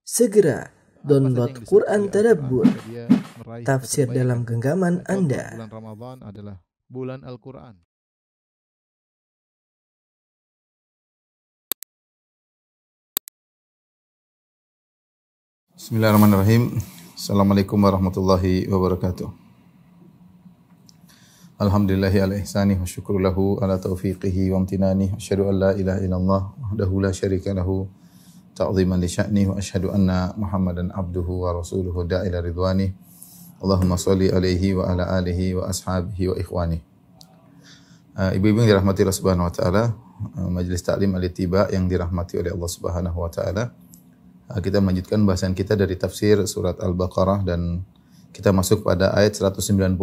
Segera download Quran Tadabbur, tafsir dalam genggaman Anda. Bulan Ramadan adalah bulan Al-Quran. Bismillahirrahmanirrahim. Assalamualaikum warahmatullahi wabarakatuh. Alhamdulillahi ala ihsani wa syukru lahu ala taufiqihi wa amtinani. Asyhadu an la ilaha illallah wahdahu la syarika lahu ta'ziman li sya'ni wa asyhadu anna Muhammadan abduhu wa rasuluhu da'ila ridwani. Allahumma sholli alaihi wa ala alihi wa ashabihi wa ikhwani. Ibu-ibu yang dirahmati Allah Subhanahu wa taala, Majelis Ta'lim Al-Ittiba yang dirahmati oleh Allah Subhanahu wa taala. Kita melanjutkan bahasan kita dari tafsir surat Al-Baqarah dan kita masuk pada ayat 196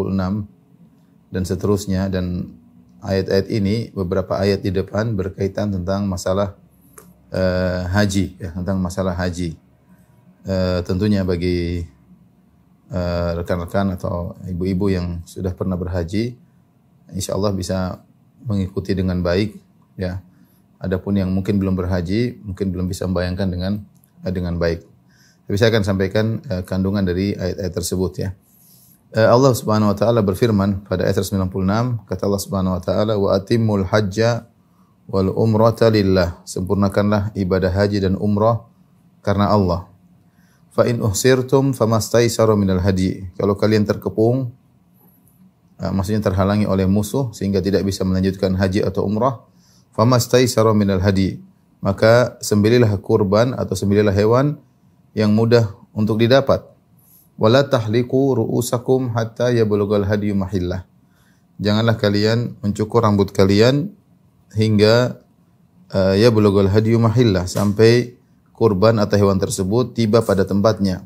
dan seterusnya, dan ayat-ayat ini beberapa ayat di depan berkaitan tentang masalah haji, ya, tentang masalah haji. Tentunya bagi rekan-rekan atau ibu-ibu yang sudah pernah berhaji, insyaallah bisa mengikuti dengan baik, ya. Adapun yang mungkin belum berhaji, mungkin belum bisa membayangkan dengan baik. Tapi saya akan sampaikan kandungan dari ayat-ayat tersebut, ya. Allah Subhanahu wa taala berfirman pada ayat 96, kata Allah Subhanahu wa taala, "Wa atimmul hajja wal umrata lillah." Sempurnakanlah ibadah haji dan umrah karena Allah. Fa in uhsirtum famastaisara minal hadi. Kalau kalian terkepung, maksudnya terhalangi oleh musuh sehingga tidak bisa melanjutkan haji atau umrah, famastaisara minal hadi. Maka sembelihlah kurban atau sembelihlah hewan yang mudah untuk didapat. Wala tahliqu ru'usakum hatta yabluggal hadyu mahillah. Janganlah kalian mencukur rambut kalian hingga yabluggal hadyu mahillah, sampai kurban atau hewan tersebut tiba pada tempatnya.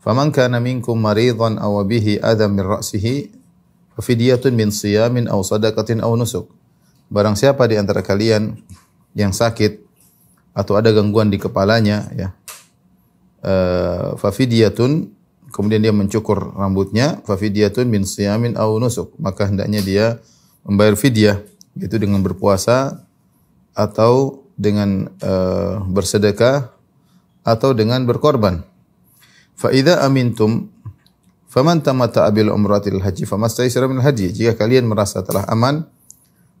Faman kana minkum maridhan aw bihi adam min ra'sihi fa fidyatun min siyamin aw shadaqatin aw nusuk. Barang siapa di antara kalian yang sakit atau ada gangguan di kepalanya, ya, fa fidyatun, kemudian dia mencukur rambutnya, fa fidyatun min siyamin aw nusuk, maka hendaknya dia membayar fidyah, yaitu dengan berpuasa atau dengan bersedekah atau dengan berkorban. Fa idza amintum faman tamatta'a bil umratil haji famastaysara minal hadi. Jika kalian merasa telah aman,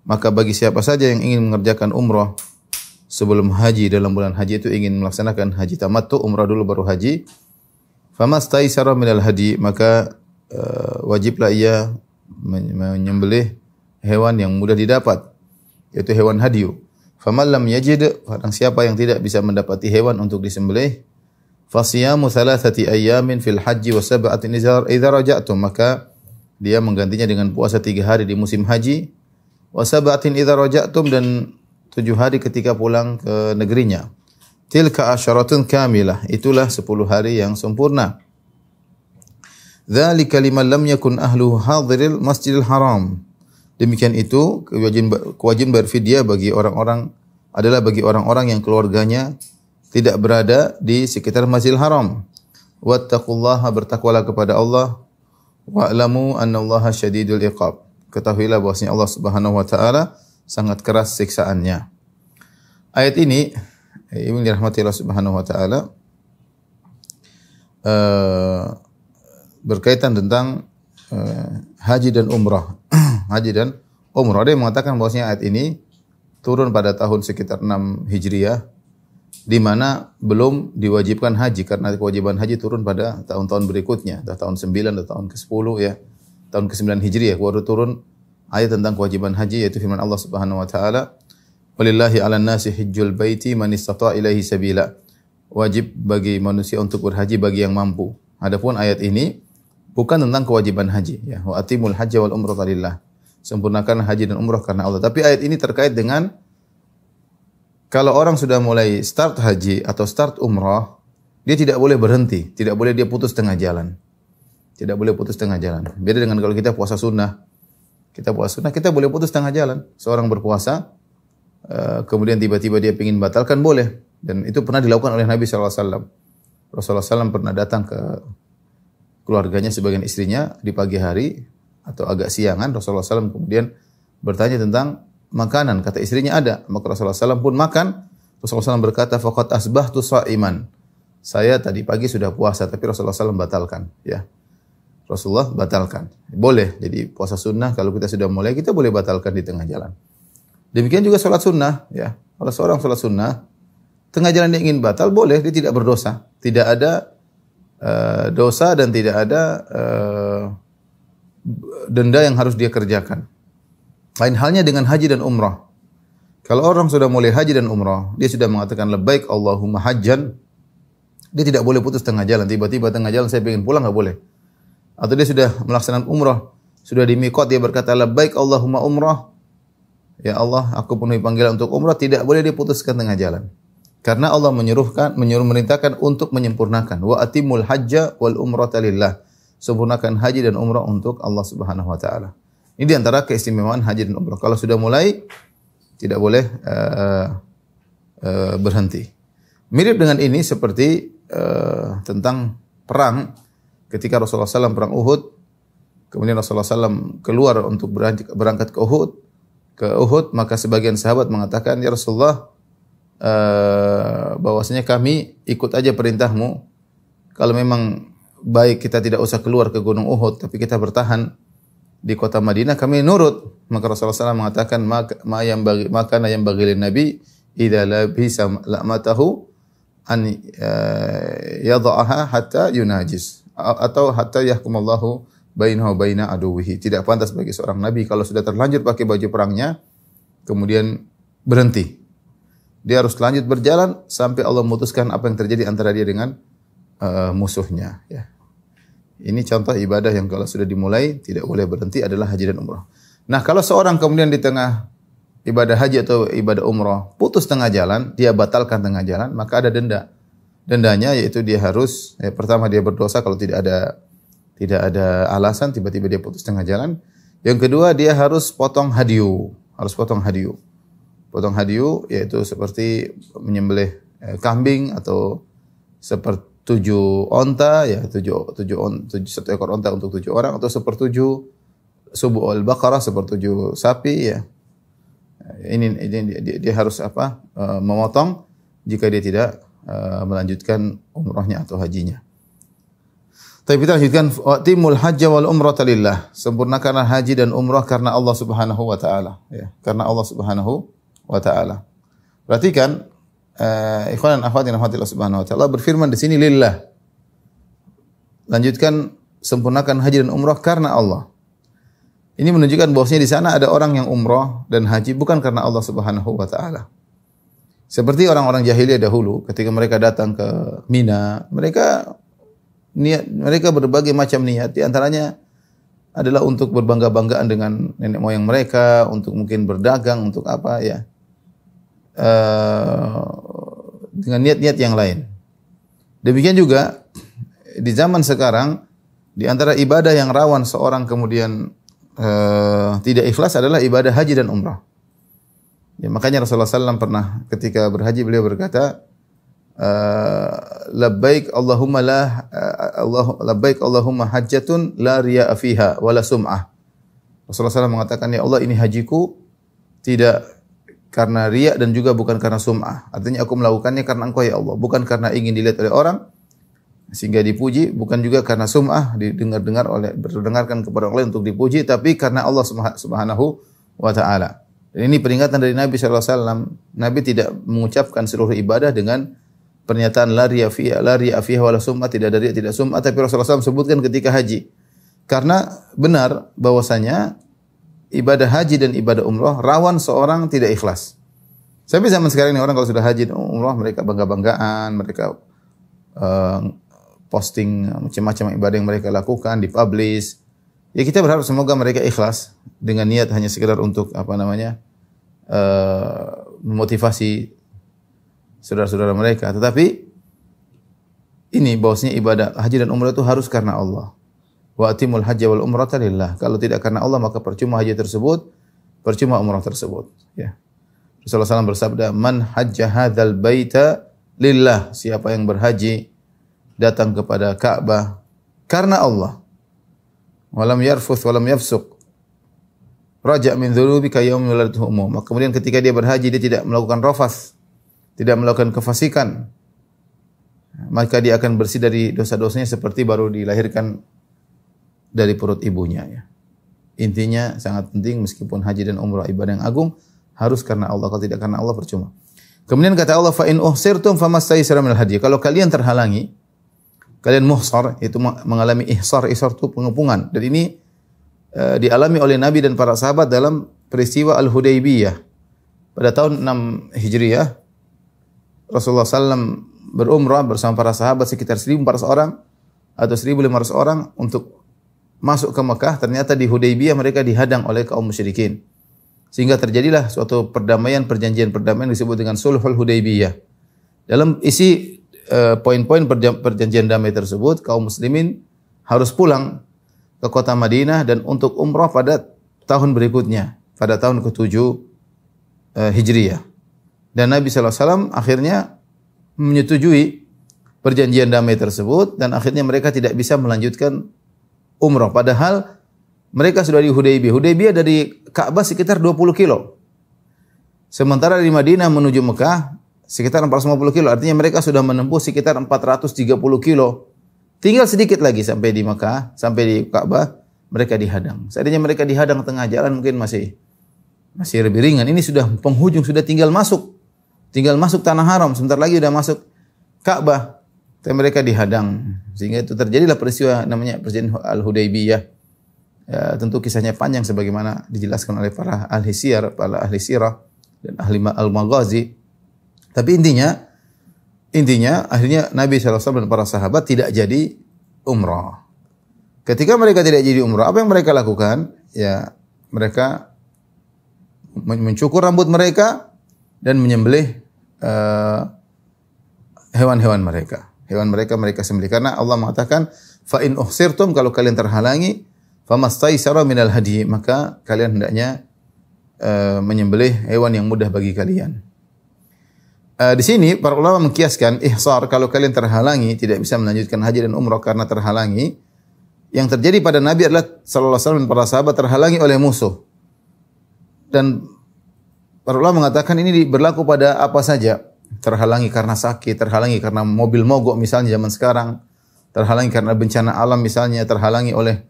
maka bagi siapa saja yang ingin mengerjakan umrah sebelum haji, dalam bulan haji itu ingin melaksanakan haji tamattu, umrah dulu baru haji, famastaysara minal hadi, maka wajiblah ia menyembelih hewan yang mudah didapat, yaitu hewan hadyu. Faman lam yajid, barang siapa yang tidak bisa mendapati hewan untuk disembelih, fasiyamu thalathati ayyamin fil haji wa sab'atin idza raja'tum, maka dia menggantinya dengan puasa 3 hari di musim haji, wa sab'atin idza raja'tum, dan 7 hari ketika pulang ke negerinya. Tilka asyaratun kamilah, itulah 10 hari yang sempurna. Dzalika liman lam yakun ahluhu hadiril masjidil haram. Demikian itu kewajiban berfidyah bagi orang-orang yang keluarganya tidak berada di sekitar Masjidil Haram. Wattaqullaha, bertakwalah kepada Allah. Wa'lamu annallaha syadidul iqab. Ketahuilah bahwasanya Allah Subhanahu wa taala sangat keras siksaannya. Ayat ini yang dirahmati Allah Subhanahu wa taala berkaitan tentang haji dan umrah. Haji dan umrah. Ada yang mengatakan bahwasanya ayat ini turun pada tahun sekitar 6 Hijriah, di mana belum diwajibkan haji, karena kewajiban haji turun pada tahun-tahun berikutnya, tahun 9 atau tahun ke-10, ya. Tahun ke-9 Hijriah baru turun ayat tentang kewajiban haji, yaitu firman Allah Subhanahu wa taala, "Walillahi 'alan nasi hajjul baiti man istata'a ilaihi sabila." Wajib bagi manusia untuk berhaji bagi yang mampu. Adapun ayat ini bukan tentang kewajiban haji, ya. Wa atimul hajja wal umrata lillah. Sempurnakan haji dan umrah karena Allah. Tapi ayat ini terkait dengan kalau orang sudah mulai start haji atau start umrah, dia tidak boleh berhenti, tidak boleh dia putus tengah jalan. Tidak boleh putus tengah jalan. Beda dengan kalau kita puasa sunnah. Kita puasa sunnah, kita boleh putus tengah jalan. Seorang berpuasa, kemudian tiba-tiba dia ingin batalkan, boleh. Dan itu pernah dilakukan oleh Nabi SAW. Rasulullah SAW pernah datang ke keluarganya, sebagian istrinya, di pagi hari atau agak siangan. Rasulullah SAW kemudian bertanya tentang makanan. Kata istrinya ada. Maka Rasulullah SAW pun makan. Rasulullah SAW berkata, faqad asbahtu sha'iman. saya tadi pagi sudah puasa tapi Rasulullah SAW batalkan, ya. Rasulullah batalkan. Boleh. Jadi puasa sunnah kalau kita sudah mulai kita boleh batalkan di tengah jalan. Demikian juga sholat sunnah, ya. Kalau seorang sholat sunnah tengah jalan dia ingin batal, boleh, dia tidak berdosa. Tidak ada dosa dan tidak ada denda yang harus dia kerjakan. Lain halnya dengan haji dan umrah. Kalau orang sudah mulai haji dan umrah, dia sudah mengatakan labbaik Allahumma hajjan, dia tidak boleh putus tengah jalan. Tiba-tiba tengah jalan saya ingin pulang, enggak boleh. Atau dia sudah melaksanakan umrah, sudah di miqat dia berkata labbaik Allahumma umrah. Ya Allah, aku penuhi panggilan untuk umrah, tidak boleh diputuskan tengah jalan. Karena Allah merintahkan untuk menyempurnakan. Wa atimul hajja wal umrata lillah. Sempurnakan haji dan umrah untuk Allah Subhanahu wa taala. Ini di antara keistimewaan haji dan umrah. Kalau sudah mulai tidak boleh berhenti. Mirip dengan ini seperti tentang perang ketika Rasulullah SAW perang Uhud. Kemudian Rasulullah SAW keluar untuk berangkat ke Uhud, maka sebagian sahabat mengatakan, ya Rasulullah, bahwasanya kami ikut aja perintahmu. Kalau memang baik kita tidak usah keluar ke Gunung Uhud, tapi kita bertahan di kota Madinah, kami nurut. Maka Rasulullah SAW mengatakan, maka yang bagi Nabi idza labisa la'matahu an yadha'aha hatta yunajis atau hatta yahkumallahu bainahu baina aduwihi. Tidak pantas bagi seorang nabi kalau sudah terlanjur pakai baju perangnya kemudian berhenti. Dia harus lanjut berjalan sampai Allah memutuskan apa yang terjadi antara dia dengan musuhnya, ya. Ini contoh ibadah yang kalau sudah dimulai tidak boleh berhenti adalah haji dan umrah. Nah, kalau seorang kemudian di tengah ibadah haji atau ibadah umrah putus tengah jalan, dia batalkan tengah jalan, maka ada denda. Dendanya yaitu dia harus pertama dia berdosa kalau tidak ada alasan tiba-tiba dia putus tengah jalan. Yang kedua dia harus potong hadyu, Potong hadyu yaitu seperti menyembelih kambing atau seperti 7 onta, ya 7 satu ekor onta untuk 7 orang atau 1/7 subu al-baqarah 1/7 sapi, ya. Ini dia harus memotong jika dia tidak melanjutkan umrahnya atau hajinya. Tapi kita lanjutkan timul hajja wal umrata lillah. Sempurnakanlah haji dan umrah karena Allah Subhanahu wa taala, ya. Karena Allah Subhanahu wa taala. Perhatikan ikhwan dan akhwat yang dirahmati Allah Subhanahu wa taala berfirman di sini lillah. Lanjutkan sempurnakan haji dan umrah karena Allah. Ini menunjukkan bahwasanya di sana ada orang yang umrah dan haji bukan karena Allah Subhanahu wa taala. Seperti orang-orang jahiliyah dahulu ketika mereka datang ke Mina, mereka berbagai macam niat, di antaranya adalah untuk berbangga-banggaan dengan nenek moyang mereka, untuk mungkin berdagang, untuk apa, ya. Dengan niat-niat yang lain. Demikian juga di zaman sekarang di antara ibadah yang rawan seorang kemudian tidak ikhlas adalah ibadah haji dan umrah. Ya, makanya Rasulullah SAW pernah ketika berhaji beliau berkata, labbaik Allahumma hajjatun la riya'a fiha wala sum'ah. Rasulullah SAW mengatakan, ya Allah, ini hajiku tidak karena riya dan juga bukan karena sum'ah. Artinya aku melakukannya karena Engkau, ya Allah, bukan karena ingin dilihat oleh orang sehingga dipuji, bukan juga karena sum'ah berdengarkan kepada orang lain untuk dipuji, tapi karena Allah Subhanahu wa taala. Dan ini peringatan dari Nabi sallallahu alaihi wasallam. Nabi tidak mengucapkan seluruh ibadah dengan pernyataan la riya fiha wala sum'ah, tidak ada riya, tidak sum'ah, tapi Rasulullah SAW sebutkan ketika haji. Karena benar bahwasanya ibadah haji dan ibadah umrah rawan seorang tidak ikhlas. Sampai zaman sekarang ini orang kalau sudah haji dan umrah mereka bangga-banggaan, mereka posting macam-macam ibadah yang mereka lakukan, dipublish. Ya kita berharap semoga mereka ikhlas dengan niat hanya sekedar untuk memotivasi saudara-saudara mereka. Tetapi ini bahwasanya ibadah haji dan umrah itu harus karena Allah. Wa atimul hajja wal umrata lillah. Kalau tidak karena Allah maka percuma haji tersebut, percuma umrah tersebut, ya. Rasulullah SAW bersabda, "Man hajja hadzal baita lillah." Siapa yang berhaji datang kepada Ka'bah karena Allah. Walam yarfuth walam yafsuq. Raja' min dzunubika yaum yuladhu umum. Maka kemudian ketika dia berhaji dia tidak melakukan rafas, tidak melakukan kefasikan. maka dia akan bersih dari dosa-dosanya seperti baru dilahirkan dari perut ibunya ya. Intinya sangat penting, meskipun haji dan umrah ibadah yang agung, harus karena Allah. Kalau tidak karena Allah percuma. Kemudian kata Allah, fa in uhsirtum famastaysara minal hadi. Kalau kalian terhalangi, kalian muhsar, itu mengalami ihsar. Ihsar itu pengepungan. Dan ini dialami oleh Nabi dan para sahabat dalam peristiwa Al-Hudaybiyah. Pada tahun 6 Hijriah, Rasulullah SAW berumrah bersama para sahabat sekitar 1.400 orang atau 1.500 orang untuk masuk ke Mekah. Ternyata di Hudaybiyah mereka dihadang oleh kaum musyrikin. Sehingga terjadilah suatu perdamaian, perjanjian perdamaian disebut dengan Sulhul Hudaybiyah. Dalam isi poin-poin perjanjian damai tersebut, kaum muslimin harus pulang ke kota Madinah dan untuk umrah pada tahun berikutnya, pada tahun ke-7 Hijriah. Dan Nabi SAW akhirnya menyetujui perjanjian damai tersebut dan akhirnya mereka tidak bisa melanjutkan umrah. Padahal mereka sudah di Hudaybiyah. Hudaybiyah dari Ka'bah sekitar 20 kilo. Sementara dari Madinah menuju Mekah sekitar 450 kilo. Artinya mereka sudah menempuh sekitar 430 kilo. Tinggal sedikit lagi sampai di Mekah, sampai di Ka'bah, mereka dihadang. Seandainya mereka dihadang tengah jalan mungkin masih lebih ringan. Ini sudah penghujung, sudah tinggal masuk. Tinggal masuk tanah haram, sebentar lagi sudah masuk Ka'bah. Tapi mereka dihadang. Sehingga itu terjadilah peristiwa namanya perjanjian Al-Hudaybiyah. Ya, tentu kisahnya panjang sebagaimana dijelaskan oleh para ahli siyar, para ahli sirah dan ahli al-maghazi. Tapi intinya akhirnya Nabi SAW dan para sahabat tidak jadi umrah. Ketika mereka tidak jadi umrah, apa yang mereka lakukan? Ya, mereka mencukur rambut mereka dan menyembelih hewan-hewan mereka. Hewan mereka sembelih. Karena Allah mengatakan, fa in uhsirtum, kalau kalian terhalangi, famastaysara minal hadi, maka kalian hendaknya menyembelih hewan yang mudah bagi kalian. Di sini para ulama mengkiaskan ihsar, kalau kalian terhalangi tidak bisa melanjutkan haji dan umrah karena terhalangi. Yang terjadi pada Nabi adalah sallallahu alaihi wasallam dan para sahabat terhalangi oleh musuh. Dan para ulama mengatakan ini berlaku pada apa saja. Terhalangi karena sakit, terhalangi karena mobil mogok misalnya zaman sekarang, terhalangi karena bencana alam misalnya, terhalangi oleh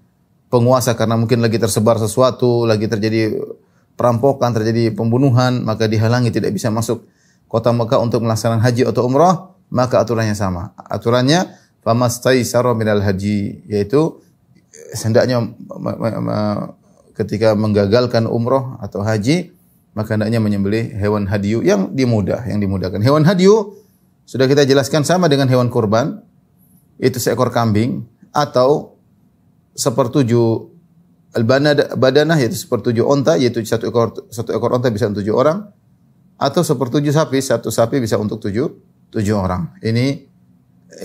penguasa karena mungkin lagi tersebar sesuatu, lagi terjadi perampokan, terjadi pembunuhan, maka dihalangi tidak bisa masuk kota Mekah untuk melaksanakan haji atau umrah, maka aturannya sama. Aturannya famastaysara minal haji, yaitu hendaknya ketika menggagalkan umrah atau haji, maka hendaknya menyembelih hewan hadiyu yang dimudahkan. Hewan hadiyu sudah kita jelaskan sama dengan hewan kurban, itu seekor kambing atau sepertujuh badanah, yaitu sepertujuh onta, yaitu satu ekor onta bisa untuk 7 orang, atau sepertujuh sapi, satu sapi bisa untuk 7 orang. Ini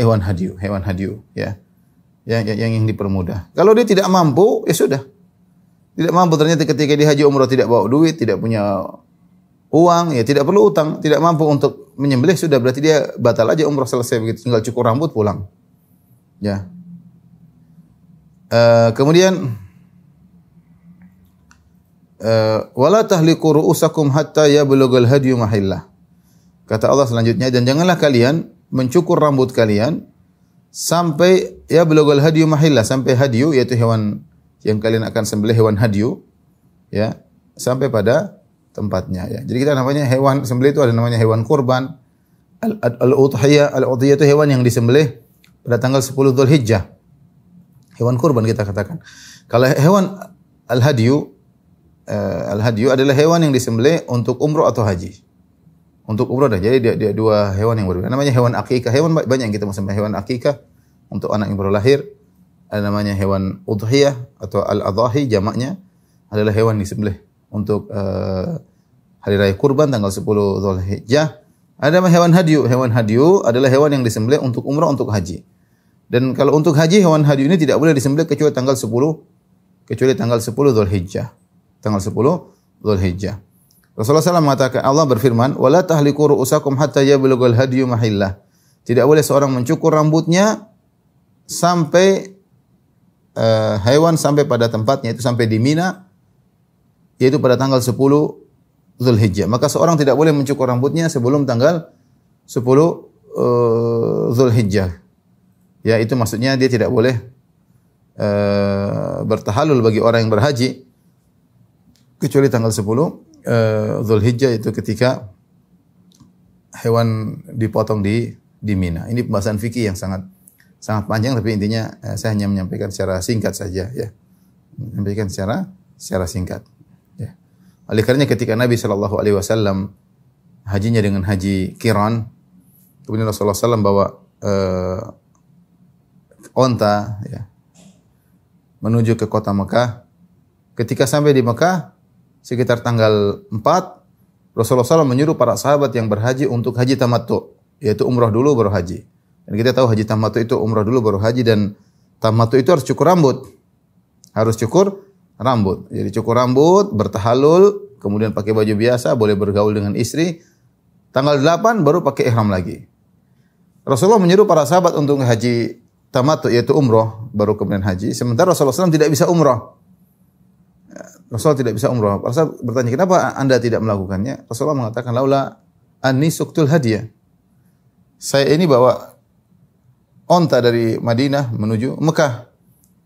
hewan hadiyu ya. Yang dipermudah. Kalau dia tidak mampu, ya sudah. Tidak mampu, ternyata ketika di haji umrah tidak bawa duit, tidak punya uang, ya tidak perlu utang, tidak mampu untuk menyembelih, sudah berarti dia batal aja umrah, selesai begitu, tinggal cukur rambut pulang. Ya. Kemudian wala tahliqu ru'usakum hatta yablugul hadyu mahillah. Kata Allah selanjutnya, dan janganlah kalian mencukur rambut kalian sampai yablugul hadyu mahillah, sampai hadyu yaitu hewan yang kalian akan sembelih, hewan hadyu ya, sampai pada tempatnya ya. Jadi kita namanya hewan sembelih itu ada namanya hewan kurban. Al-udhiyah itu hewan yang disembelih pada tanggal 10 Dzulhijjah. Hewan kurban kita katakan. Kalau hewan al-hadyu adalah hewan yang disembelih untuk umrah atau haji. Untuk umrah dah. Jadi dia dua hewan yang berbeda. Namanya hewan akikah. Hewan banyak yang kita mau sembelih. Hewan akikah untuk anak yang baru lahir. Ada namanya hewan udhiyah atau al-adhahi, jamaknya adalah hewan disembelih untuk hari raya kurban tanggal 10 Dzulhijjah. Ada hewan hadyu. Hewan hadyu adalah hewan yang disembelih untuk umrah, untuk haji. Dan kalau untuk haji, hewan hadyu ini tidak boleh disembelih kecuali tanggal 10 Dzulhijjah. Tanggal 10 Dzulhijjah. Rasulullah SAW mengatakan, Allah berfirman, "Wala tahliqu ru'usakum hatta yablughal hadyu mahillah." Tidak boleh seorang mencukur rambutnya sampai hewan sampai pada tempatnya, itu sampai di Mina, yaitu pada tanggal 10 Dzulhijjah. Maka seorang tidak boleh mencukur rambutnya sebelum tanggal 10 Dzulhijjah. Ya, itu maksudnya dia tidak boleh bertahalul bagi orang yang berhaji kecuali tanggal 10 Dzulhijjah, itu ketika hewan dipotong di Mina. Ini pembahasan fikih yang sangat panjang, tapi intinya saya hanya menyampaikan secara singkat saja ya. Menyampaikan secara singkat. Ya. Oleh karenanya ketika Nabi sallallahu alaihi wasallam hajinya dengan haji qiran, kemudian Rasulullah SAW bawa onta ya, menuju ke kota Mekah. Ketika sampai di Mekah sekitar tanggal 4, Rasulullah SAW menyuruh para sahabat yang berhaji untuk haji tamattu, yaitu umrah dulu baru haji. Dan kita tahu haji tamattu itu umrah dulu baru haji, dan tamattu itu harus cukur rambut. Harus cukur rambut. Jadi cukur rambut, bertahalul, kemudian pakai baju biasa, boleh bergaul dengan istri. Tanggal 8 baru pakai ihram lagi. Rasulullah menyuruh para sahabat untuk haji tamattu, yaitu umrah, baru kemudian haji. Sementara Rasulullah SAW tidak bisa umrah. Rasulullah tidak bisa umrah. Para sahabat bertanya, kenapa anda tidak melakukannya? Rasulullah mengatakan, laula anni suktul hadiyah. Saya ini bawa onta dari Madinah menuju Mekah.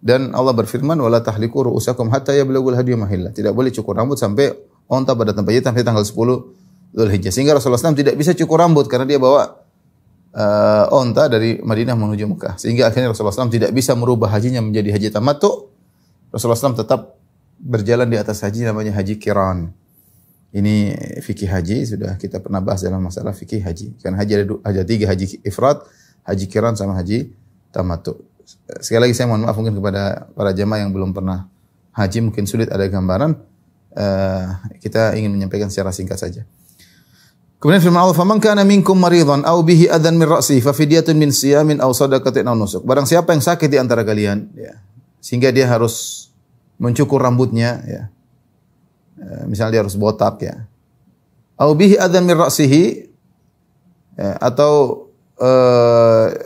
Dan Allah berfirman, wala tahliku ru'usakum hatta yablugul hadiyu mahillah. Tidak boleh cukur rambut sampai onta pada tempatnya sampai tanggal 10 Dzulhijjah. Sehingga Rasulullah SAW tidak bisa cukur rambut karena dia bawa onta dari Madinah menuju Mekah. Sehingga akhirnya Rasulullah SAW tidak bisa merubah hajinya menjadi haji tamattu. Rasulullah SAW tetap berjalan di atas haji namanya haji qiran. Ini fikih haji, sudah kita pernah bahas dalam masalah fikih haji. Karena haji ada 3, haji ifrad, haji qiran sama haji tamattu. Sekali lagi saya mohon maaf mungkin kepada para jemaah yang belum pernah haji, mungkin sulit ada gambaran. Kita ingin menyampaikan secara singkat saja. Kemudian firman Allah, "Faman kana minkum maridan aw bihi adhan min ra'si fa fidyatun min siyamin aw shadaqatin aw nusuk." Barang siapa yang sakit di antara kalian, ya, sehingga dia harus mencukur rambutnya, ya. Misalnya dia harus botak, ya. Aw bihi adhan min ra'sihi, ya, atau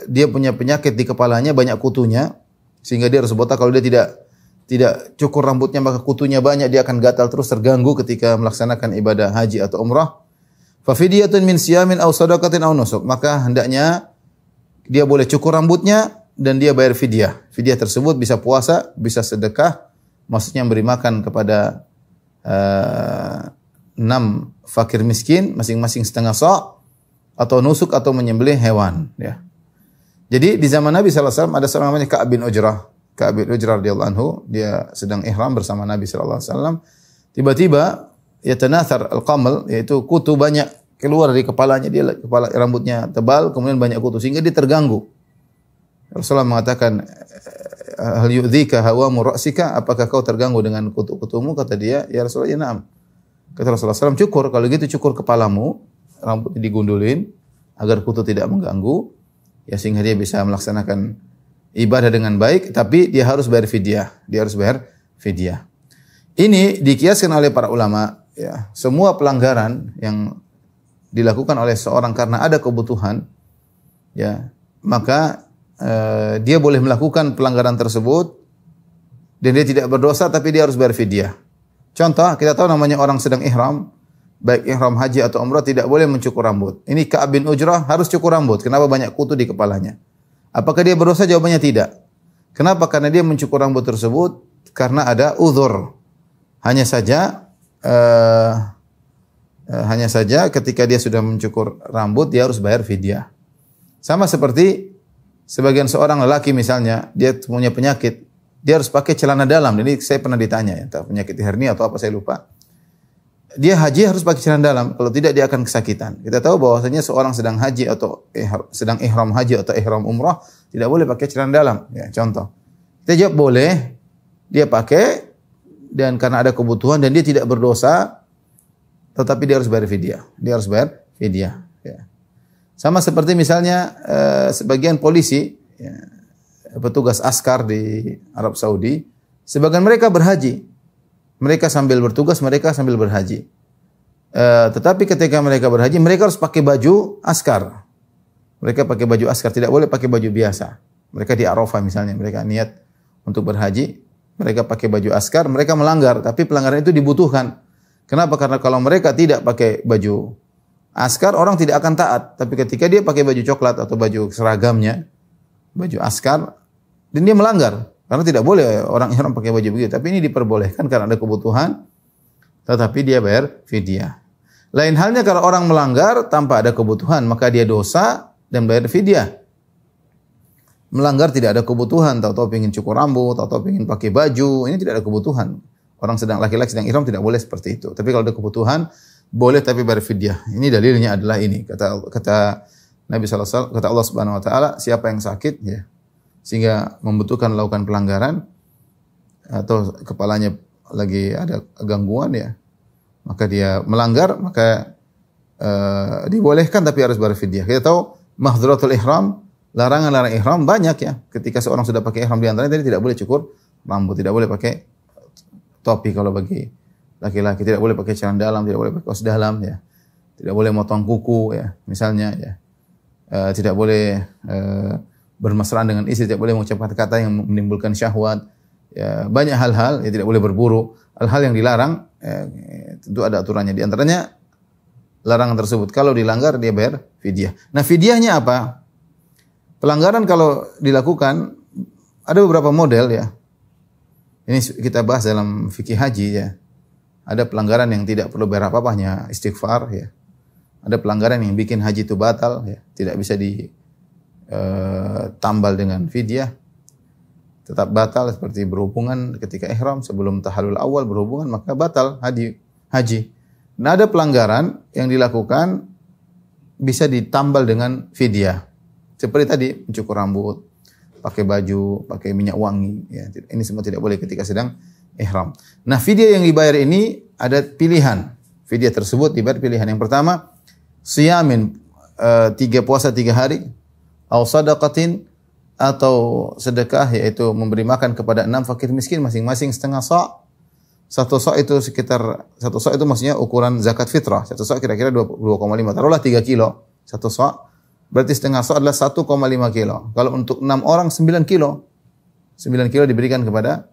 dia punya penyakit di kepalanya, banyak kutunya, sehingga dia harus botak. Kalau dia tidak cukur rambutnya, maka kutunya banyak, dia akan gatal terus, terganggu ketika melaksanakan ibadah haji atau umrah. Fa fidyatun min siyamin aw shadaqatin aw nusuk. Maka hendaknya dia boleh cukur rambutnya dan dia bayar fidyah. Fidyah tersebut bisa puasa, bisa sedekah, maksudnya beri makan kepada 6 fakir miskin, masing-masing setengah sa', atau nusuk, atau menyembelih hewan, ya. Jadi di zaman Nabi sallallahu alaihi wasallam ada seorang namanya Ka'ab bin Ujrah. Ka'ab bin Ujrah radhiyallahu anhu, dia sedang ihram bersama Nabi sallallahu alaihi wasallam. Tiba-tiba yatanathar al-qamal, yaitu kutu banyak keluar dari kepalanya, dia kepala rambutnya tebal, kemudian banyak kutu sehingga dia terganggu. Rasulullah mengatakan, hal yu'dzika hawamu ra'sika, apakah kau terganggu dengan kutu-kutumu? Kata dia, ya Rasulullah, ya na'am. Kata Rasulullah SAW, cukur, kalau gitu cukur kepalamu, rambut digundulin agar kutu tidak mengganggu, ya, sehingga dia bisa melaksanakan ibadah dengan baik, tapi dia harus bayar fidyah. Dia harus bayar fidyah. Ini dikiaskan oleh para ulama, ya, semua pelanggaran yang dilakukan oleh seorang karena ada kebutuhan, ya, maka dia boleh melakukan pelanggaran tersebut dan dia tidak berdosa, tapi dia harus bayar fidyah. Contoh, kita tahu namanya orang sedang ihram, baik ihram haji atau umrah, tidak boleh mencukur rambut. Ini Ka'ab bin Ujrah harus cukur rambut. Kenapa? Banyak kutu di kepalanya. Apakah dia berdosa? Jawabannya tidak. Kenapa? Karena dia mencukur rambut tersebut karena ada uzur. Hanya saja ketika dia sudah mencukur rambut, dia harus bayar fidyah. Sama seperti sebagian seorang lelaki misalnya, dia punya penyakit, dia harus pakai celana dalam. Ini saya pernah ditanya, ya, entah penyakit hernia atau apa, saya lupa. Dia haji harus pakai celana dalam, kalau tidak dia akan kesakitan. Kita tahu bahwasanya seorang sedang haji atau sedang ihram haji atau ihram umrah tidak boleh pakai celana dalam, ya, contoh. Kita jawab boleh, dia pakai, dan karena ada kebutuhan dan dia tidak berdosa, tetapi dia harus bayar fidyah. Dia harus bayar fidyah, ya. Sama seperti misalnya sebagian polisi, ya, petugas askar di Arab Saudi, sebagian mereka berhaji. Mereka sambil bertugas, mereka sambil berhaji. Tetapi ketika mereka berhaji, mereka harus pakai baju askar. Mereka pakai baju askar, tidak boleh pakai baju biasa. Mereka di Arafah misalnya, mereka niat untuk berhaji, mereka pakai baju askar, mereka melanggar, tapi pelanggaran itu dibutuhkan. Kenapa? Karena kalau mereka tidak pakai baju Askar orang tidak akan taat, tapi ketika dia pakai baju coklat atau baju seragamnya, baju askar, dan dia melanggar. Karena tidak boleh orang ihram pakai baju begitu, tapi ini diperbolehkan karena ada kebutuhan, tetapi dia bayar fidyah. Lain halnya kalau orang melanggar tanpa ada kebutuhan, maka dia dosa dan bayar fidyah. Melanggar tidak ada kebutuhan, tahu-tahu ingin cukur rambut, tahu-tahu ingin pakai baju, ini tidak ada kebutuhan. Orang sedang laki-laki sedang ihram tidak boleh seperti itu. Tapi kalau ada kebutuhan, boleh tapi bayar fidyah. Ini dalilnya adalah ini. Kata Nabi sallallahu alaihi wasallam, kata Allah Subhanahu wa taala, siapa yang sakit ya sehingga membutuhkan melakukan pelanggaran atau kepalanya lagi ada gangguan ya, maka dia melanggar, maka dibolehkan tapi harus bayar fidyah. Kita tahu mahdhuratul ihram, larangan-larangan ihram banyak ya. Ketika seorang sudah pakai ihram di antaranya tadi tidak boleh cukur rambut, tidak boleh pakai topi kalau bagi laki-laki, tidak boleh pakai celana dalam, tidak boleh pakai kaos dalam ya. Tidak boleh motong kuku ya, misalnya ya. Tidak boleh bermesraan dengan istri, tidak boleh mengucapkan kata yang menimbulkan syahwat. Ya, banyak hal-hal ya, tidak boleh berburu. Hal-hal yang dilarang tentu ada aturannya. Di antaranya larangan tersebut kalau dilanggar dia bayar fidyah. Nah, fidyahnya apa? Pelanggaran kalau dilakukan ada beberapa model ya. Ini kita bahas dalam fikih haji ya. Ada pelanggaran yang tidak perlu bayar apa-apa, hanya istighfar ya. Ada pelanggaran yang bikin haji itu batal ya, tidak bisa ditambal dengan fidyah. Tetap batal seperti berhubungan ketika ihram sebelum tahallul awal berhubungan maka batal haji. Nah, ada pelanggaran yang dilakukan bisa ditambal dengan fidyah. Seperti tadi mencukur rambut, pakai baju, pakai minyak wangi ya. Ini semua tidak boleh ketika sedang ihram. Nah, fidyah yang dibayar ini ada pilihan. Fidyah tersebut dibayar pilihan. Yang pertama, siyamin 3 puasa 3 hari, atau sadaqatin atau sedekah yaitu memberi makan kepada 6 fakir miskin masing-masing setengah sa'. 1 sa' itu sekitar 1 sa' itu maksudnya ukuran zakat fitrah. 1 sa' kira-kira 2,5. Taruhlah 3 kilo. 1 sa' berarti setengah sa' adalah 1,5 kilo. Kalau untuk 6 orang 9 kilo. 9 kilo diberikan kepada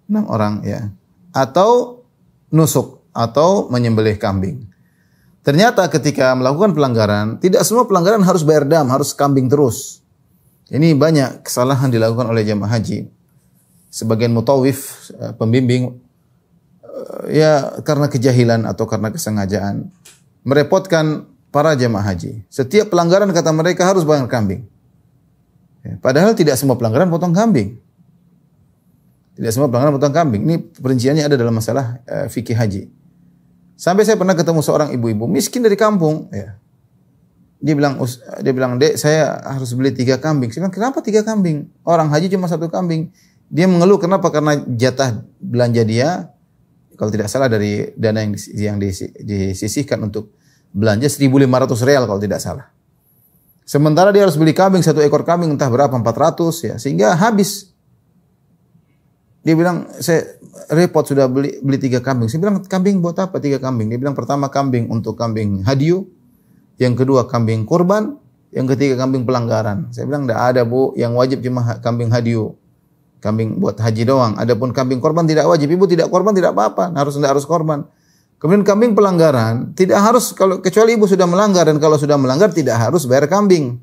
6 orang ya. Atau nusuk atau menyembelih kambing. Ternyata ketika melakukan pelanggaran, tidak semua pelanggaran harus bayar dam, harus kambing terus. Ini banyak kesalahan dilakukan oleh jamaah haji. Sebagian mutawif, pembimbing ya karena kejahilan atau karena kesengajaan merepotkan para jamaah haji. Setiap pelanggaran kata mereka harus bayar kambing. Padahal tidak semua pelanggaran potong kambing. Tidak semua pelanggaran potong kambing. Ini perinciannya ada dalam masalah fikih haji. Sampai saya pernah ketemu seorang ibu-ibu miskin dari kampung. Ya. Dia bilang, "Dek, saya harus beli 3 kambing." Saya bilang, "Kenapa 3 kambing? Orang haji cuma 1 kambing." Dia mengeluh kenapa? Karena jatah belanja dia, kalau tidak salah dari dana yang disisihkan untuk belanja 1.500 real kalau tidak salah. Sementara dia harus beli kambing, 1 ekor kambing entah berapa, 400 ya, sehingga habis. Dia bilang, "Saya repot sudah beli 3 kambing." Saya bilang, "Kambing buat apa 3 kambing?" Dia bilang, "Pertama kambing untuk kambing hadiyu, yang kedua kambing kurban, yang ketiga kambing pelanggaran." Saya bilang, "Enggak ada, Bu, yang wajib cuma kambing hadiyu. Kambing buat haji doang. Adapun kambing korban tidak wajib. Ibu tidak korban tidak apa-apa, enggak harus korban." Kemudian kambing pelanggaran tidak harus, kalau kecuali ibu sudah melanggar, dan kalau sudah melanggar tidak harus bayar kambing.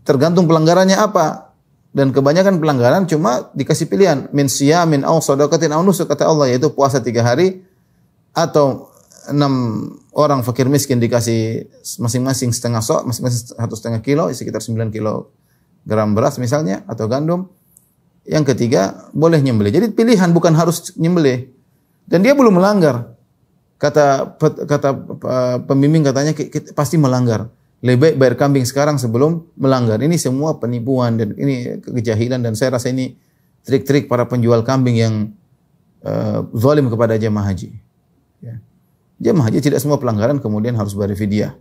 Tergantung pelanggarannya apa. Dan kebanyakan pelanggaran cuma dikasih pilihan min siyamin aw shadaqatin aw nusuk, kata Allah, yaitu puasa 3 hari atau 6 orang fakir miskin dikasih masing-masing setengah sok, masing-masing 1,5 kilo, sekitar 9 kilogram beras misalnya atau gandum. Yang ketiga boleh nyembelih. Jadi pilihan, bukan harus nyembelih. Dan dia belum melanggar. Kata pembimbing katanya pasti melanggar. Lebih baik bayar kambing sekarang sebelum melanggar. Ini semua penipuan dan ini kejahilan, dan saya rasa ini trik-trik para penjual kambing yang zalim kepada jemaah haji. Ya. Jemaah haji tidak semua pelanggaran kemudian harus bayar fidyah.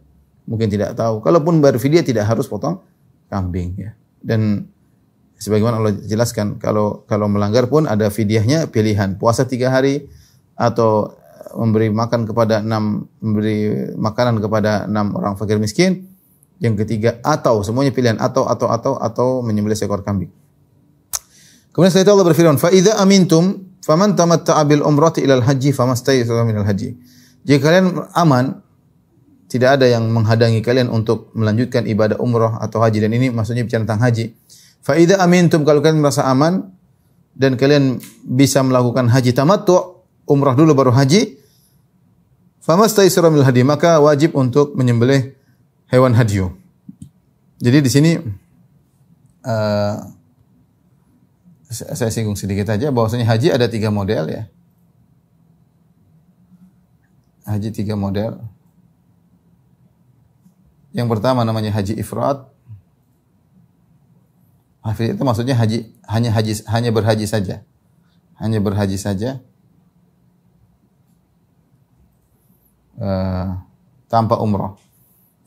Mungkin tidak tahu. Kalaupun bayar fidyah tidak harus potong kambing. Ya. Dan sebagaimana Allah jelaskan, kalau melanggar pun ada fidyahnya, pilihan. Puasa 3 hari atau memberi makanan kepada 6 orang fakir miskin. Yang ketiga, atau semuanya pilihan, atau menyembelih seekor kambing. Kemudian setelah itu Allah berfirman, "Fa idza amintum faman tamatta'a bil umrati ilal haji famastaysara minal haji." Jika kalian aman, tidak ada yang menghadangi kalian untuk melanjutkan ibadah umrah atau haji, dan ini maksudnya bicara tentang haji. Fa idza amintum, kalau kalian merasa aman dan kalian bisa melakukan haji tamattu, umrah dulu baru haji, famastaysara minal hadi, maka wajib untuk menyembelih hewan hadyu. Jadi di sini saya singgung sedikit aja bahwasanya haji ada 3 model ya. Haji 3 model. Yang pertama namanya haji ifrad. Haji itu maksudnya hanya berhaji saja. Hanya berhaji saja. Tanpa umrah.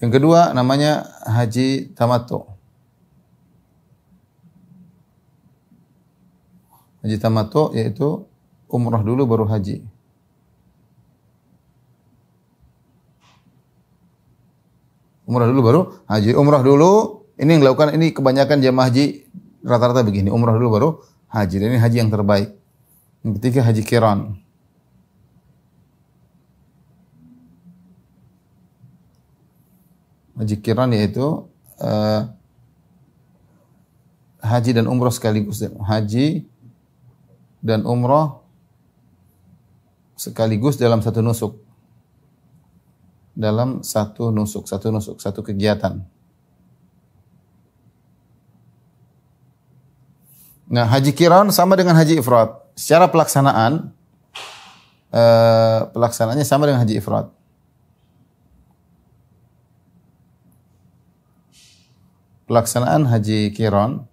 Yang kedua namanya haji tamattu. Haji tamattu yaitu umrah dulu baru haji. Umrah dulu baru haji. Umrah dulu, ini yang dilakukan, ini kebanyakan jamaah haji rata-rata begini. Umrah dulu baru haji. Dan ini haji yang terbaik. Yang ketiga haji qiran. Haji qiran yaitu haji dan umrah sekaligus. Haji dan umrah sekaligus dalam satu nusuk. Dalam satu nusuk, satu kegiatan. Nah, haji qiran sama dengan haji ifrad. Secara pelaksanaan, pelaksanaannya sama dengan haji ifrad. Pelaksanaan haji qiran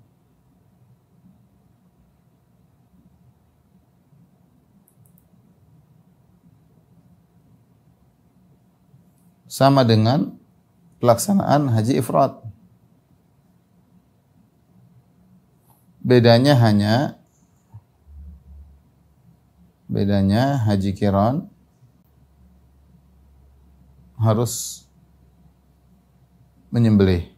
sama dengan pelaksanaan haji ifrad. Bedanya haji qiran harus menyembelih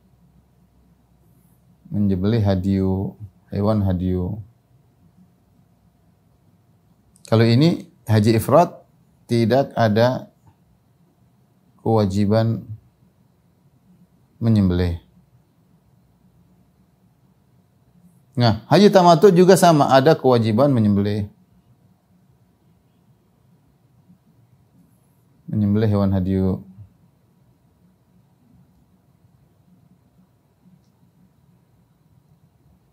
hadyu, hewan hadyu. Kalau ini haji ifrad tidak ada kewajiban menyembelih. Nah, haji tamattu juga sama, ada kewajiban menyembelih. Menyembelih hewan hadyu.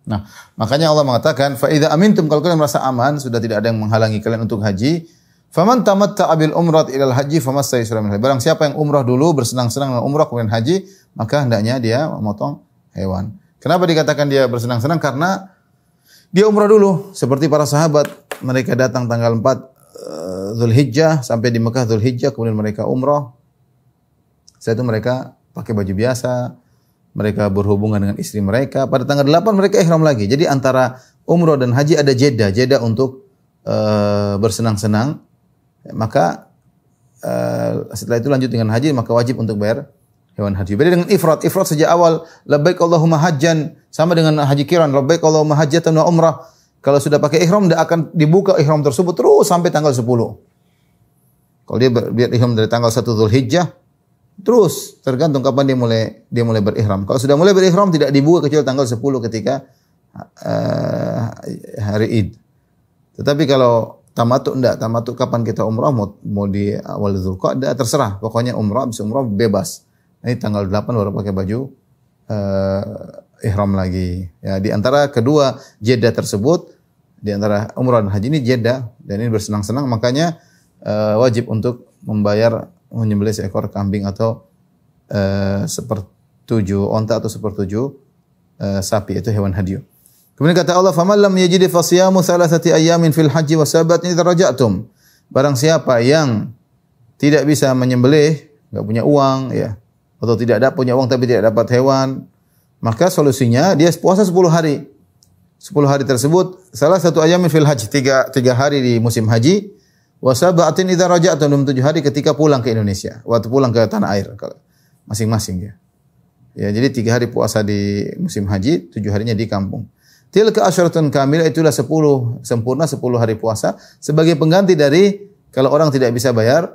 Nah, makanya Allah mengatakan, fa idza amintum, kalau kalian merasa aman, sudah tidak ada yang menghalangi kalian untuk haji, faman tamatta'a bil umrat ilal haji famastaysara minhu. Barang siapa yang umrah dulu, bersenang-senang dengan umrah kemudian haji, maka hendaknya dia memotong hewan. Kenapa dikatakan dia bersenang-senang? Karena dia umrah dulu, seperti para sahabat. Mereka datang tanggal 4 Zulhijjah, sampai di Mekah Zulhijjah, kemudian mereka umrah. Setelah itu mereka pakai baju biasa, mereka berhubungan dengan istri mereka. Pada tanggal 8 mereka ihram lagi. Jadi antara umrah dan haji ada jeda untuk bersenang-senang. Maka setelah itu lanjut dengan haji, maka wajib untuk bayar hewan haji. Beda dengan ifrad. Ifrad sejak awal labbaik Allahumma hajjan, sama dengan haji qiran, labbaik Allahumma hajjatan wa umrah. Kalau sudah pakai ihram, tidak akan dibuka ihram tersebut terus sampai tanggal 10. Kalau dia ihram dari tanggal 1 Zulhijjah, terus tergantung kapan dia mulai berihram. Kalau sudah mulai berihram, tidak dibuka kecuali tanggal 10 ketika hari Id. Tetapi kalau tamattu enggak, tamattu kapan kita umrah, mau di awal Dzulqa'dah, terserah. Pokoknya umrah, bisa umrah bebas. Ini tanggal 8 baru pakai baju ihram lagi. Ya, di antara kedua jeda tersebut, di antara umrah dan haji ini jeda, dan ini bersenang-senang, makanya wajib untuk menyembelih seekor kambing atau sepertujuh onta atau sepertujuh sapi, itu hewan hadyu. Kemudian kata Allah, "Faman lam yajid fasiyamu thalathati ayyamin fil haji wa sabatin idza raja'tum." Barang siapa yang tidak bisa menyembelih, enggak punya uang ya, atau tidak ada punya uang tapi tidak dapat hewan, maka solusinya dia puasa 10 hari. 10 hari tersebut salah satu ayyamin fil haji, 3 hari di musim haji, wa sabatin idza raja'tum, 7 hari ketika pulang ke Indonesia, waktu pulang ke tanah air masing-masing ya. Ya, jadi 3 hari puasa di musim haji, 7 harinya di kampung. Tilka asyaratun kamilah, itulah 10 sempurna 10 hari puasa sebagai pengganti dari kalau orang tidak bisa bayar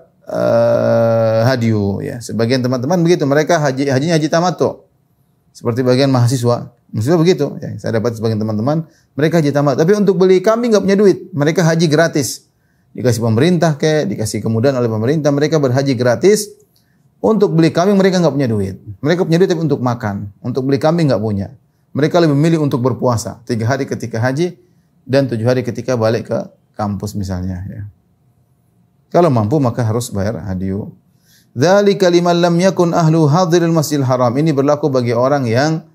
hadiyu ya. Sebagian teman-teman begitu, mereka hajinya haji tamattu. Seperti bagian mahasiswa begitu ya. Saya dapat sebagian teman-teman mereka haji tamattu, tapi untuk beli kambing enggak punya duit. Mereka haji gratis. Dikasih pemerintah dikasih kemudahan oleh pemerintah, mereka berhaji gratis. Untuk beli kambing mereka enggak punya duit. Mereka punya duit tapi untuk makan. Untuk beli kambing enggak punya. Mereka lebih memilih untuk berpuasa 3 hari ketika haji dan 7 hari ketika balik ke kampus misalnya ya. Kalau mampu maka harus bayar hadiyu. Dzalika liman lam yakun ahlu hadiril Masjidil Haram. Ini berlaku bagi orang yang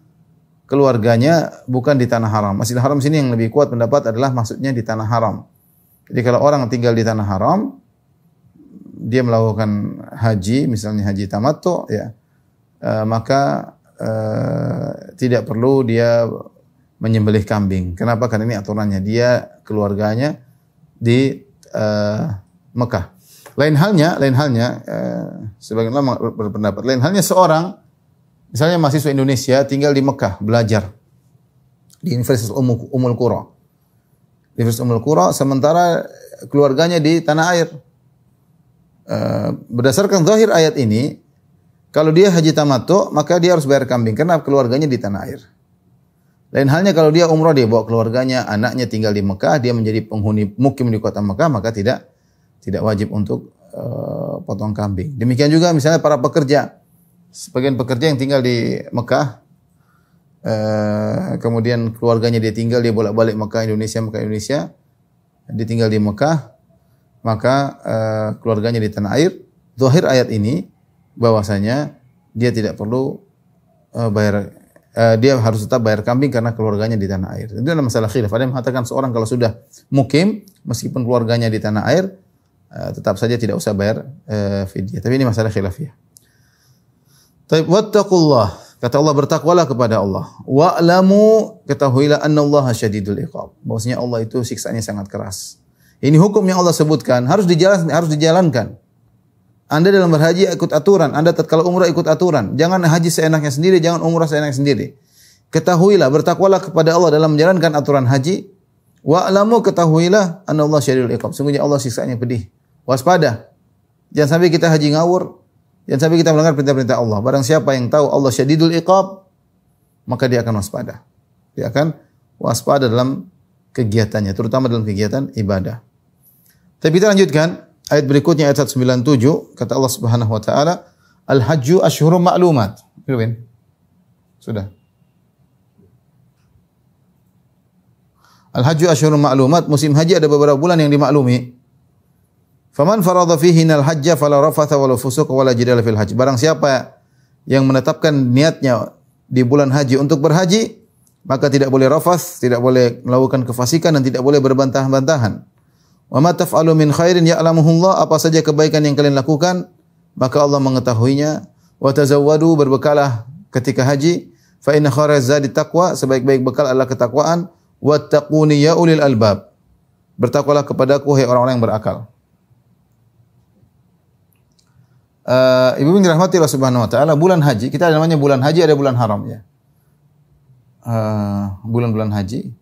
keluarganya bukan di tanah haram. Masjidil Haram sini yang lebih kuat pendapat adalah maksudnya di tanah haram. Jadi kalau orang tinggal di tanah haram, dia melakukan haji, misalnya haji tamattu ya, maka tidak perlu dia menyembelih kambing. Kenapa? Karena ini aturannya. Dia keluarganya di Mekah. Lain halnya, sebagian ulama berpendapat, lain halnya seorang, misalnya mahasiswa Indonesia tinggal di Mekah, belajar di Universitas Ummul Qura. Universitas Ummul Qura, sementara keluarganya di tanah air. Berdasarkan zahir ayat ini, kalau dia haji tamattu, maka dia harus bayar kambing, karena keluarganya di tanah air. Lain halnya kalau dia umrah, dia bawa keluarganya, anaknya tinggal di Mekah, dia menjadi penghuni mukim di kota Mekah, maka tidak wajib untuk potong kambing. Demikian juga misalnya para pekerja. Sebagian pekerja yang tinggal di Mekah, kemudian keluarganya dia tinggal, dia bolak-balik Mekah Indonesia, dia tinggal di Mekah, maka keluarganya di tanah air. Zahir ayat ini bahwasanya dia tidak perlu dia harus tetap bayar kambing karena keluarganya di tanah air. Itu adalah masalah khilaf. Ada yang mengatakan seorang kalau sudah mukim, meskipun keluarganya di tanah air, tetap saja tidak usah bayar fidyah. Tapi ini masalah khilafiyah. Taib wattaqullah. Kata Allah, bertakwalah kepada Allah. Wa'lamu, ketahuilah annallaha syadidul iqab. Bahwasanya Allah itu siksaannya sangat keras. Ini hukum yang Allah sebutkan harus dijalankan. Anda dalam berhaji ikut aturan, Anda tatkala umrah ikut aturan. Jangan haji seenaknya sendiri, jangan umrah seenaknya sendiri. Ketahuilah, bertakwalah kepada Allah dalam menjalankan aturan haji. Wa'lamu, ketahuilah annallaha syadidul iqab. Sungguhnya Allah siksaannya pedih. Waspada. Jangan sampai kita haji ngawur. Jangan sampai kita melanggar perintah-perintah Allah. Barang siapa yang tahu Allah syadidul iqab, maka dia akan waspada. Dia akan waspada dalam kegiatannya, terutama dalam kegiatan ibadah. Tapi kita lanjutkan ayat berikutnya, ayat 197, kata Allah Subhanahu wa taala, Al-hajju asyhurum ma'lumat. Irwin. Sudah. Al-hajju asyhurum ma'lumat, musim haji ada beberapa bulan yang dimaklumi. Faman faradha fihinal hajja fala rafatha wala fusuq wala jidala fil hajj. Barang siapa yang menetapkan niatnya di bulan haji untuk berhaji, maka tidak boleh rafath, tidak boleh melakukan kefasikan dan tidak boleh berbantah-bantahan. Wa ma taf'alu min khairin ya'lamuhu Allah, apa saja kebaikan yang kalian lakukan, maka Allah mengetahuinya. Wa tazawwadu, berbekalah ketika haji, fa inna khairaz zadi taqwa, sebaik-baik bekal adalah ketakwaan. Wattaquni ya ulil albab, bertakwalah kepadaku hai orang-orang yang berakal. Ibu yang dirahmati Allah Subhanahu wa taala, bulan haji, kita ada namanya bulan haji, ada bulan haram ya. Bulan-bulan haji.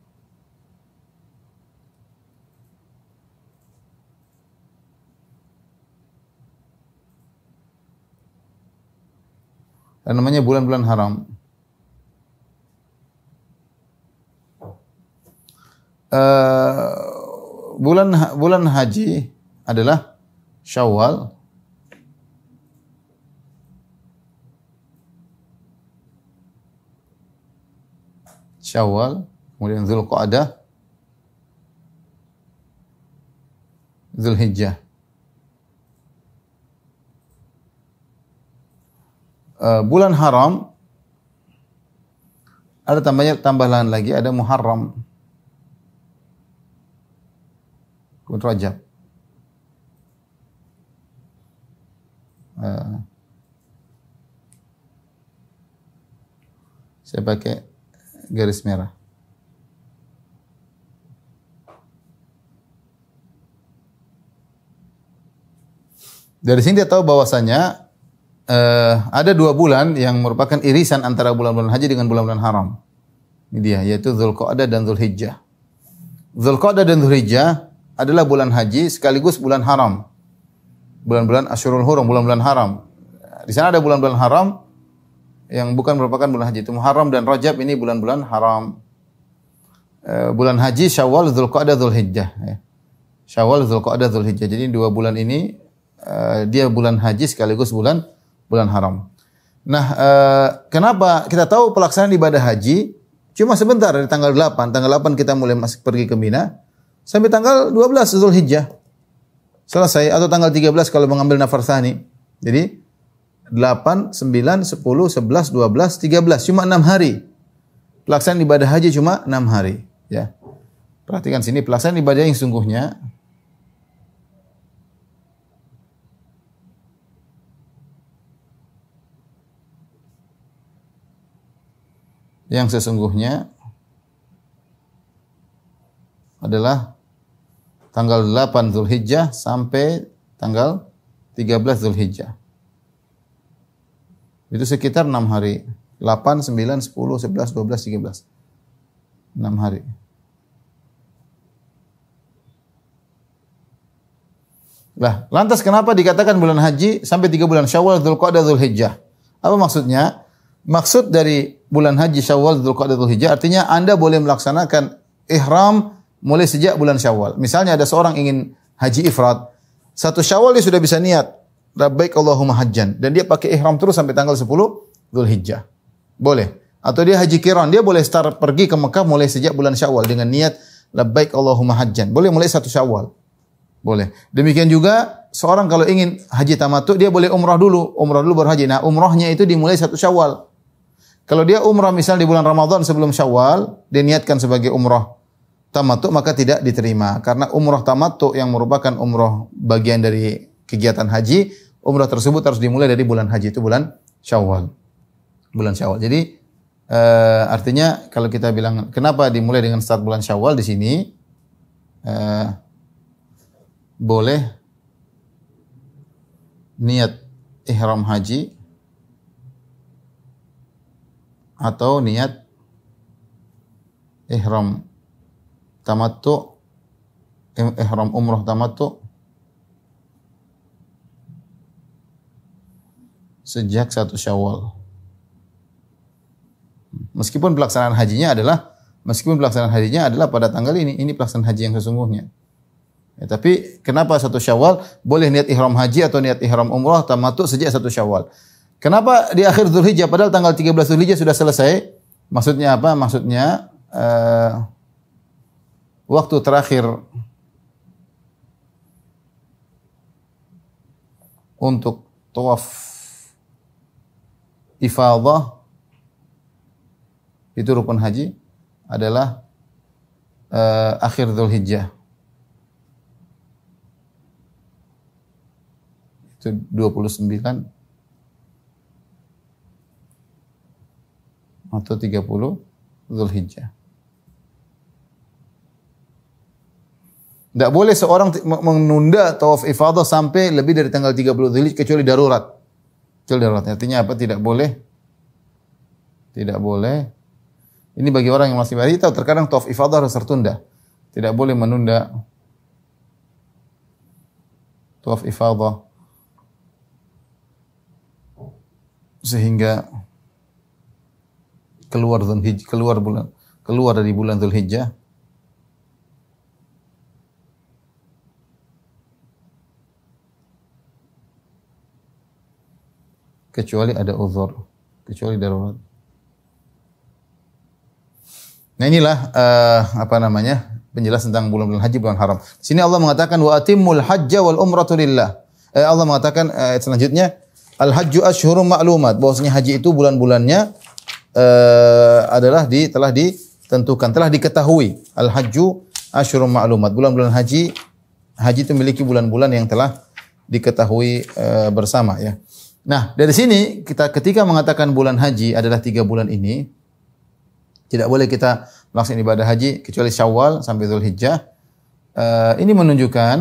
Ada namanya bulan-bulan haram. Bulan haji adalah Syawal, kemudian Dzulqa'dah, Dzulhijjah. Bulan haram ada tambahan lagi, ada Muharram, kemudian Rajab. Saya pakai garis merah. Dari sini dia tahu bahwasanya ada 2 bulan yang merupakan irisan antara bulan-bulan haji dengan bulan-bulan haram. Ini dia, yaitu Dzulqa'dah dan Dzulhijjah. Dzulqa'dah dan Dzulhijjah adalah bulan haji sekaligus bulan haram. bulan-bulan Asyurul Hurum, bulan-bulan haram. Di sana ada bulan-bulan haram yang bukan merupakan bulan haji. Itu Muharram dan Rajab, ini bulan-bulan haram. Bulan haji Syawal, Dzulqa'dah, Dzulhijjah. Ya. Syawal, Dzulqa'dah, Dzulhijjah. Jadi 2 bulan ini dia bulan haji sekaligus bulan haram. Nah, kenapa kita tahu pelaksanaan ibadah haji cuma sebentar dari tanggal 8. Tanggal 8 kita mulai pergi ke Mina sampai tanggal 12 Dzulhijjah. Selesai, atau tanggal 13 kalau mengambil nafar tsani. Jadi 8, 9, 10, 11, 12, 13 cuma 6 hari. Pelaksanaan ibadah haji cuma 6 hari, ya. Perhatikan sini pelaksanaan ibadah yang sungguhnya adalah tanggal 8 Dzulhijjah sampai tanggal 13 Dzulhijjah. Itu sekitar 6 hari. 8, 9, 10, 11, 12, 13. 6 hari. Lah, lantas kenapa dikatakan bulan haji sampai 3 bulan Syawal, Dzulqa'dah, Dzulhijjah? Apa maksudnya? Maksud dari bulan haji Syawal, Dzulqa'dah, Dzulhijjah artinya Anda boleh melaksanakan ihram mulai sejak bulan Syawal. Misalnya ada seorang ingin haji ifrad, 1 Syawal dia sudah bisa niat labbaik Allahumma hajjan dan dia pakai ihram terus sampai tanggal 10 Dzulhijjah. Boleh. Atau dia haji qiran, dia boleh start pergi ke Mekah mulai sejak bulan Syawal dengan niat labbaik Allahumma hajjan. Boleh mulai 1 Syawal. Boleh. Demikian juga seorang kalau ingin haji tamattu dia boleh umrah dulu baru haji. Nah, umrahnya itu dimulai 1 Syawal. Kalau dia umrah misal di bulan Ramadan sebelum Syawal, dia niatkan sebagai umrah tamattu maka tidak diterima karena umrah tamattu yang merupakan umrah bagian dari kegiatan haji, umrah tersebut harus dimulai dari bulan haji, itu bulan Syawal. Bulan Syawal. Jadi artinya kalau kita bilang kenapa dimulai dengan start bulan Syawal di sini boleh niat ihram haji atau niat ihram tamattu, ihram umrah tamattu sejak 1 Syawal. Meskipun pelaksanaan hajinya adalah pada tanggal ini pelaksanaan haji yang sesungguhnya. Ya, tapi kenapa 1 Syawal boleh niat ihram haji atau niat ihram umrah tamattu sejak 1 Syawal? Kenapa di akhir Dzulhijjah padahal tanggal 13 Dzulhijjah sudah selesai? Maksudnya apa? Maksudnya waktu terakhir untuk tawaf ifadah itu rukun haji adalah akhir Dzulhijjah. Itu 29 atau 30 Dzulhijjah. Tidak boleh seorang menunda tawaf ifadah sampai lebih dari tanggal 30 Dzulhijjah kecuali darurat. Artinya apa? Tidak boleh. Ini bagi orang yang masih baru tahu terkadang tawaf ifadah harus tertunda. Tidak boleh menunda tawaf ifadah sehingga keluar dari bulan Dzulhijjah. Kecuali ada uzur, kecuali darurat. Nah inilah penjelasan tentang bulan-bulan haji, bulan haram. Sini Allah mengatakan wa atimmul hajja wal umrata lillah. Allah mengatakan ayat selanjutnya al-hajju asyhurun ma'lumat, bahwasanya haji itu bulan-bulannya telah ditentukan, telah diketahui. Al-hajju asyhurun ma'lumat. Bulan-bulan haji itu memiliki bulan-bulan yang telah diketahui bersama ya. Nah, dari sini ketika mengatakan bulan haji adalah 3 bulan ini, tidak boleh kita melaksanakan ibadah haji kecuali Syawal sampai Dzulhijjah. Ini menunjukkan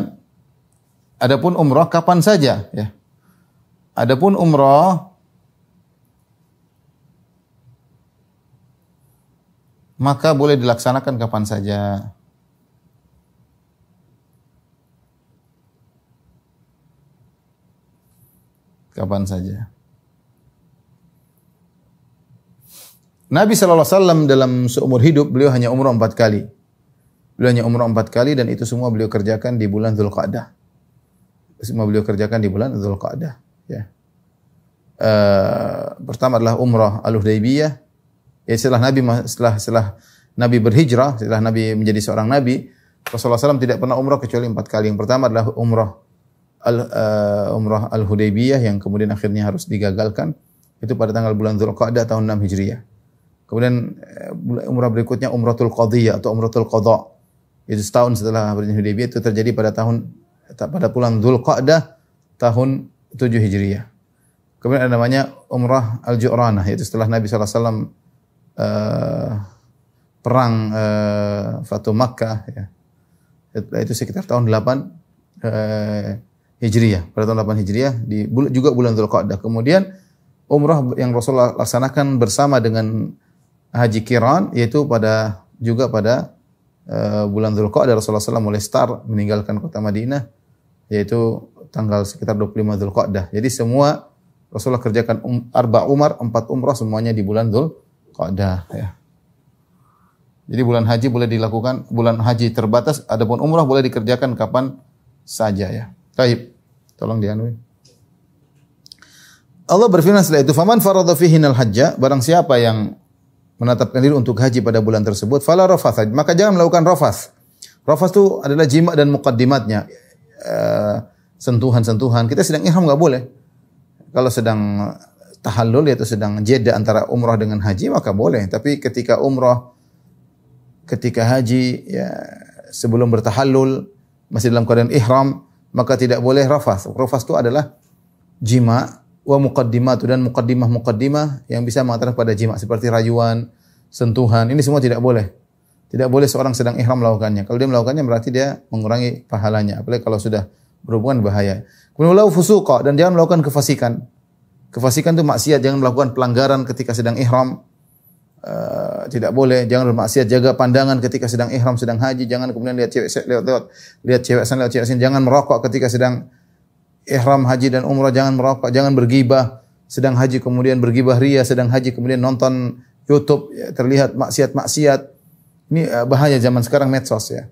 adapun umrah kapan saja ya. Adapun umrah maka boleh dilaksanakan kapan saja. kapan saja. Nabi SAW dalam seumur hidup beliau hanya umrah 4 kali. Beliau hanya umrah 4 kali dan itu semua beliau kerjakan di bulan Dzulqa'dah. Semua beliau kerjakan di bulan Dzulqa'dah. Ya. Pertama adalah umrah Al-Hudaybiyah. Ya, setelah Nabi berhijrah, setelah Nabi menjadi seorang Nabi, Rasulullah SAW tidak pernah umrah kecuali 4 kali. Yang pertama adalah umrah Al-Hudaybiyah yang kemudian akhirnya harus digagalkan. Itu pada tanggal bulan Dzulqa'dah tahun 6 Hijriah. Kemudian umrah berikutnya Umratul Qadiyah atau Umratul Qadha. Itu setahun setelah perjanjian Hudaybiyah, itu terjadi pada bulan Dzulqa'dah tahun 7 Hijriah. Kemudian ada namanya Umrah Al-Ju'ranah, yaitu setelah Nabi SAW perang Fatu Makkah ya. Itu sekitar tahun 8 Hijriah. Pada tahun 8 Hijriah juga bulan Dzulqa'dah. Kemudian umrah yang Rasulullah laksanakan bersama dengan Haji Qiran, yaitu pada bulan Dzulqa'dah Rasulullah SAW mulai start meninggalkan kota Madinah, yaitu tanggal sekitar 25 Dzulqa'dah. Jadi semua Rasulullah kerjakan 4 umrah semuanya di bulan Dzulqa'dah ya. Jadi bulan haji boleh dilakukan, bulan haji terbatas, adapun umrah boleh dikerjakan kapan saja ya. Baik. Tolong dianuin. Allah berfirman setelah itu, "Faman faradha fihinal hajja", barang siapa yang menetapkan diri untuk haji pada bulan tersebut, fala rafatha, maka jangan melakukan rafas. Rafas itu adalah jima' dan muqaddimatnya. Sentuhan-sentuhan. Kita sedang ihram enggak boleh. Kalau sedang tahallul yaitu sedang jeda antara umrah dengan haji maka boleh. Tapi ketika umrah, ketika haji ya sebelum bertahallul masih dalam keadaan ihram, maka tidak boleh rafas. Rafas itu adalah jima' wa muqaddimatu, dan muqaddimah yang bisa mengantarkan pada jima' seperti rayuan, sentuhan. Ini semua tidak boleh. Tidak boleh seorang sedang ihram melakukannya. Kalau dia melakukannya berarti dia mengurangi pahalanya. Apalagi kalau sudah berhubungan bahaya. Kemudian walau fusuqa, dan jangan melakukan kefasikan. Kefasikan itu maksiat, jangan melakukan pelanggaran ketika sedang ihram. Tidak boleh, jangan bermaksiat, jaga pandangan ketika sedang ihram, sedang haji, jangan kemudian lihat cewek sana, lihat cewek sini, jangan merokok ketika sedang ihram haji dan umrah, jangan merokok, jangan bergibah sedang haji kemudian bergibah ria, sedang haji kemudian nonton YouTube ya, terlihat maksiat-maksiat. Ini bahaya zaman sekarang, medsos ya.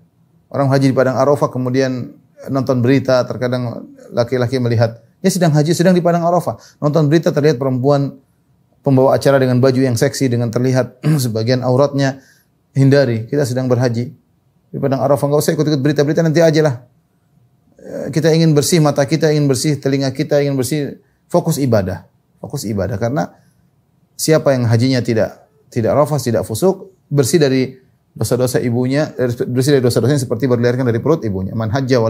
Orang haji di padang Arafah kemudian nonton berita, terkadang laki-laki melihat dia sedang haji, sedang di padang Arafah, nonton berita terlihat perempuan pembawa acara dengan baju yang seksi dengan terlihat sebagian auratnya, hindari. Kita sedang berhaji di padang Arafah, enggak usah ikut-ikut berita-berita, nanti ajalah. Kita ingin bersih mata kita, ingin bersih telinga kita, ingin bersih, fokus ibadah. Fokus ibadah, karena siapa yang hajinya tidak rafas, tidak fusuk, bersih dari dosa-dosa ibunya, bersih dari dosa-dosanya seperti berlarikan dari perut ibunya. Man hajja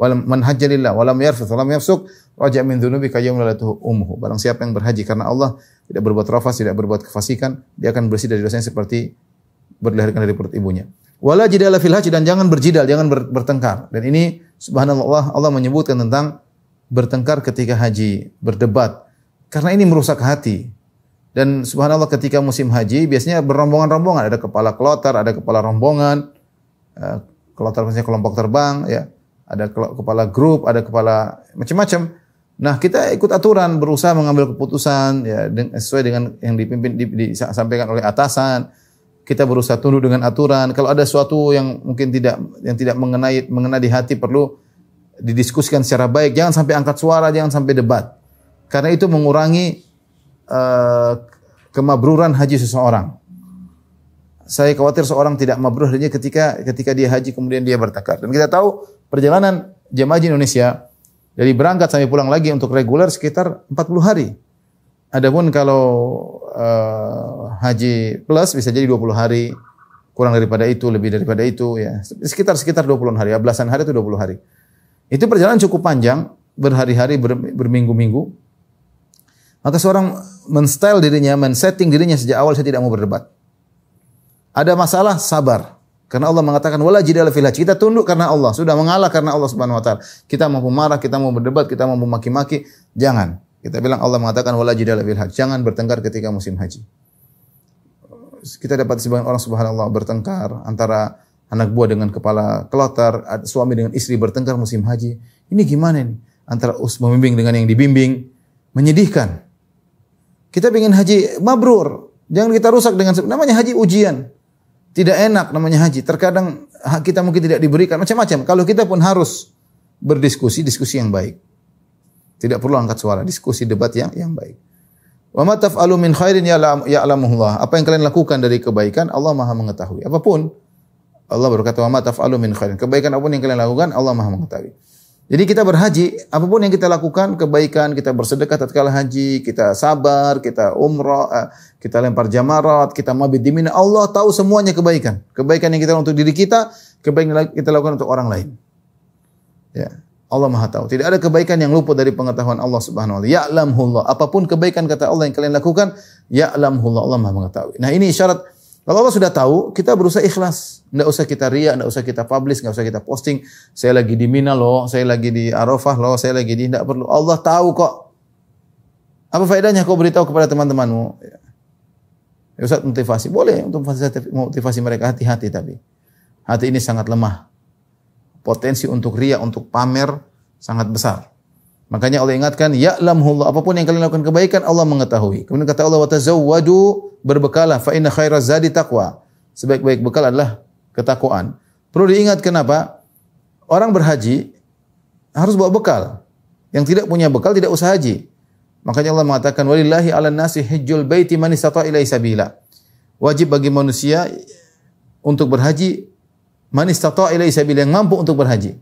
man hajja lillah walam yarfuth walam yafsuk raja min dzunubi kayyum lalatuhu ummuhu. Barang siapa yang berhaji karena Allah, tidak berbuat rafas, tidak berbuat kefasikan, dia akan bersih dari dosanya seperti berlarikan dari perut ibunya. Wala jidala fil haji, dan jangan berjidal, jangan bertengkar. Dan ini subhanallah, Allah menyebutkan tentang bertengkar ketika haji, berdebat. Karena ini merusak hati. Dan subhanallah ketika musim haji biasanya berombongan-rombongan, ada kepala kloter, ada kepala rombongan, kloter misalnya kelompok terbang, ya, ada kepala grup, ada kepala macam-macam. Nah, kita ikut aturan, berusaha mengambil keputusan ya sesuai dengan yang dipimpin disampaikan oleh atasan. Kita berusaha tunduk dengan aturan. Kalau ada sesuatu yang mungkin tidak mengena di hati, perlu didiskusikan secara baik. Jangan sampai angkat suara, jangan sampai debat. Karena itu mengurangi kemabruran haji seseorang. Saya khawatir seorang tidak mabrur hajinya ketika dia haji kemudian dia bertengkar. Dan kita tahu perjalanan jemaah haji Indonesia dari berangkat sampai pulang lagi untuk reguler sekitar 40 hari. Adapun kalau haji plus bisa jadi 20 hari, kurang daripada itu, lebih daripada itu ya. Sekitar 20 hari, belasan hari itu 20 hari. Itu perjalanan cukup panjang, berhari-hari, berminggu-minggu. Maka seorang men-style dirinya, men-setting dirinya sejak awal, saya tidak mau berdebat. Ada masalah, sabar. Karena Allah mengatakan wala jidala fil haji. Kita tunduk karena Allah, sudah mengalah karena Allah Subhanahu wa taala. Kita mau marah, kita mau berdebat, kita mau memaki-maki, jangan. Kita bilang Allah mengatakan wala jidala fil haji. Jangan bertengkar ketika musim haji. Kita dapat sebagian orang subhanallah bertengkar antara anak buah dengan kepala kloter, suami dengan istri bertengkar musim haji. Ini gimana ini? Antara pembimbing dengan yang dibimbing. menyedihkan. Kita ingin haji mabrur. Jangan kita rusak dengan namanya haji ujian. Tidak enak namanya haji. Terkadang kita mungkin tidak diberikan macam-macam. Kalau kita pun harus berdiskusi, diskusi yang baik. Tidak perlu angkat suara, diskusi debat yang baik. Wa ma taf'alu min khairin ya'lamuhullah. Apa yang kalian lakukan dari kebaikan, Allah Maha mengetahui. Apapun Allah berkata, wa ma taf'alu min khairin. Kebaikan apapun yang kalian lakukan, Allah Maha mengetahui. Jadi kita berhaji, apapun yang kita lakukan, kebaikan, kita bersedekah tatkala haji, kita sabar, kita umrah, kita lempar jamarat, kita mabit di Mina, Allah tahu semuanya kebaikan. Kebaikan yang kita lakukan untuk diri kita, kebaikan yang kita lakukan untuk orang lain. Ya, Allah Maha tahu. Tidak ada kebaikan yang luput dari pengetahuan Allah Subhanahu wa taala. Ya'lamullah. Apapun kebaikan kata Allah yang kalian lakukan, ya'lamullah. Allah Maha mengetahui. Nah, ini isyarat kalau Allah sudah tahu, kita berusaha ikhlas. Enggak usah kita riya, enggak usah kita publish, enggak usah kita posting. Saya lagi di Mina loh, saya lagi di Arafah loh, saya lagi di enggak perlu. Allah tahu kok. Apa faedahnya kau beritahu kepada teman-temanmu? Ya, Ustaz motivasi. Boleh untuk motivasi mereka, hati-hati tapi. Hati ini sangat lemah. Potensi untuk riya, untuk pamer sangat besar. Makanya Allah ingatkan, ya'lamullah. Apapun yang kalian lakukan kebaikan, Allah mengetahui. Kemudian kata Allah, wa tazawwadu, berbekalah, fa inna khairaz zadi taqwa. Sebaik-baik bekal adalah ketakwaan. Perlu diingat kenapa? Orang berhaji harus bawa bekal. Yang tidak punya bekal tidak usah haji. Makanya Allah mengatakan, walillahi 'alan nasi hajjul baiti man istata'a ilaihi sabila. Wajib bagi manusia untuk berhaji man istata'a ilaihi sabila, yang mampu untuk berhaji.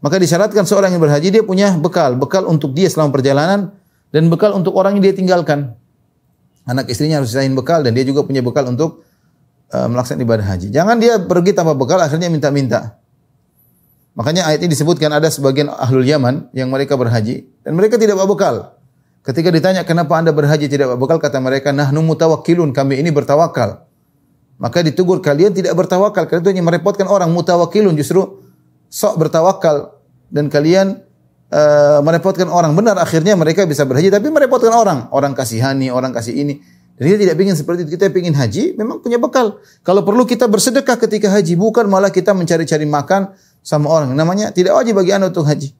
Maka disyaratkan seorang yang berhaji dia punya bekal untuk dia selama perjalanan dan bekal untuk orang yang dia tinggalkan. Anak istrinya harus disediain bekal dan dia juga punya bekal untuk melaksanakan ibadah haji. Jangan dia pergi tanpa bekal akhirnya minta-minta. Makanya ayat ini disebutkan ada sebagian ahlul Yaman yang mereka berhaji dan mereka tidak bawa bekal. Ketika ditanya kenapa Anda berhaji tidak bawa bekal, kata mereka, nahnu mutawakkilun, kami ini bertawakal. Maka ditegur, kalian tidak bertawakal, kalian itu hanya merepotkan orang. Mutawakkilun justru sok bertawakal dan kalian merepotkan orang. Benar, akhirnya mereka bisa berhaji tapi merepotkan orang. Orang kasihani, orang kasih ini. Dan kita tidak ingin seperti itu. Kita ingin haji memang punya bekal. Kalau perlu kita bersedekah ketika haji, bukan malah kita mencari-cari makan sama orang. Namanya tidak wajib bagi Anda untuk haji.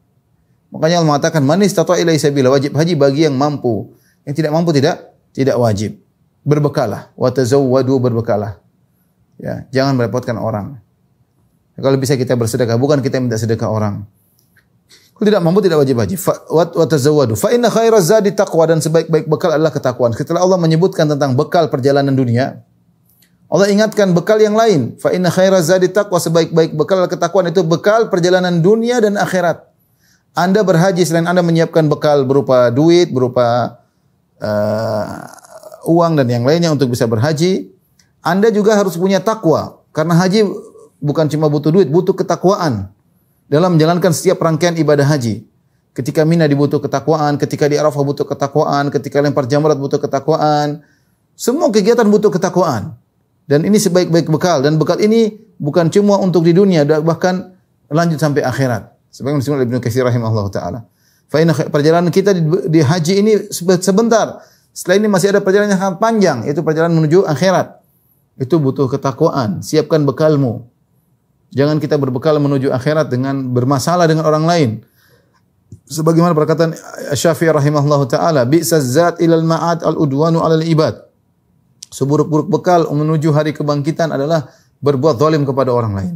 Makanya Allah mengatakan man istata'a ilaihi sabila, wajib haji bagi yang mampu. Yang tidak mampu tidak wajib. Berbekalah, wa tazawwadu, berbekalah. Ya, jangan merepotkan orang. Kalau bisa kita bersedekah, bukan kita minta sedekah orang. Kalau tidak mampu tidak wajib haji. Wa tazawwadu fa inna khairaz zadi taqwa, dan sebaik-baik bekal adalah ketakwaan. Setelah Allah menyebutkan tentang bekal perjalanan dunia, Allah ingatkan bekal yang lain. Fa inna khairaz zadi taqwa, sebaik-baik bekal adalah ketakwaan. Itu bekal perjalanan dunia dan akhirat. Anda berhaji selain Anda menyiapkan bekal berupa duit, berupa uang dan yang lainnya untuk bisa berhaji, Anda juga harus punya takwa. Karena haji bukan cuma butuh duit, butuh ketakwaan dalam menjalankan setiap rangkaian ibadah haji. Ketika Mina dibutuh ketakwaan, ketika di Arafah butuh ketakwaan, ketika lempar jamarat butuh ketakwaan. Semua kegiatan butuh ketakwaan. Dan ini sebaik-baik bekal. Dan bekal ini bukan cuma untuk di dunia, bahkan lanjut sampai akhirat. Sebagaimana disebutkan oleh Ibnu Katsir rahimahullah taala. Fa inna perjalanan kita di haji ini sebentar. Setelah ini masih ada perjalanan yang sangat panjang, yaitu perjalanan menuju akhirat. Itu butuh ketakwaan. Siapkan bekalmu. Jangan kita berbekal menuju akhirat dengan bermasalah dengan orang lain. Sebagaimana perkataan Syafi'i rahimahullah taala, bi'saz zat ilal ma'ad al-udwanu 'alal ibad. Seburuk-buruk bekal menuju hari kebangkitan adalah berbuat zalim kepada orang lain.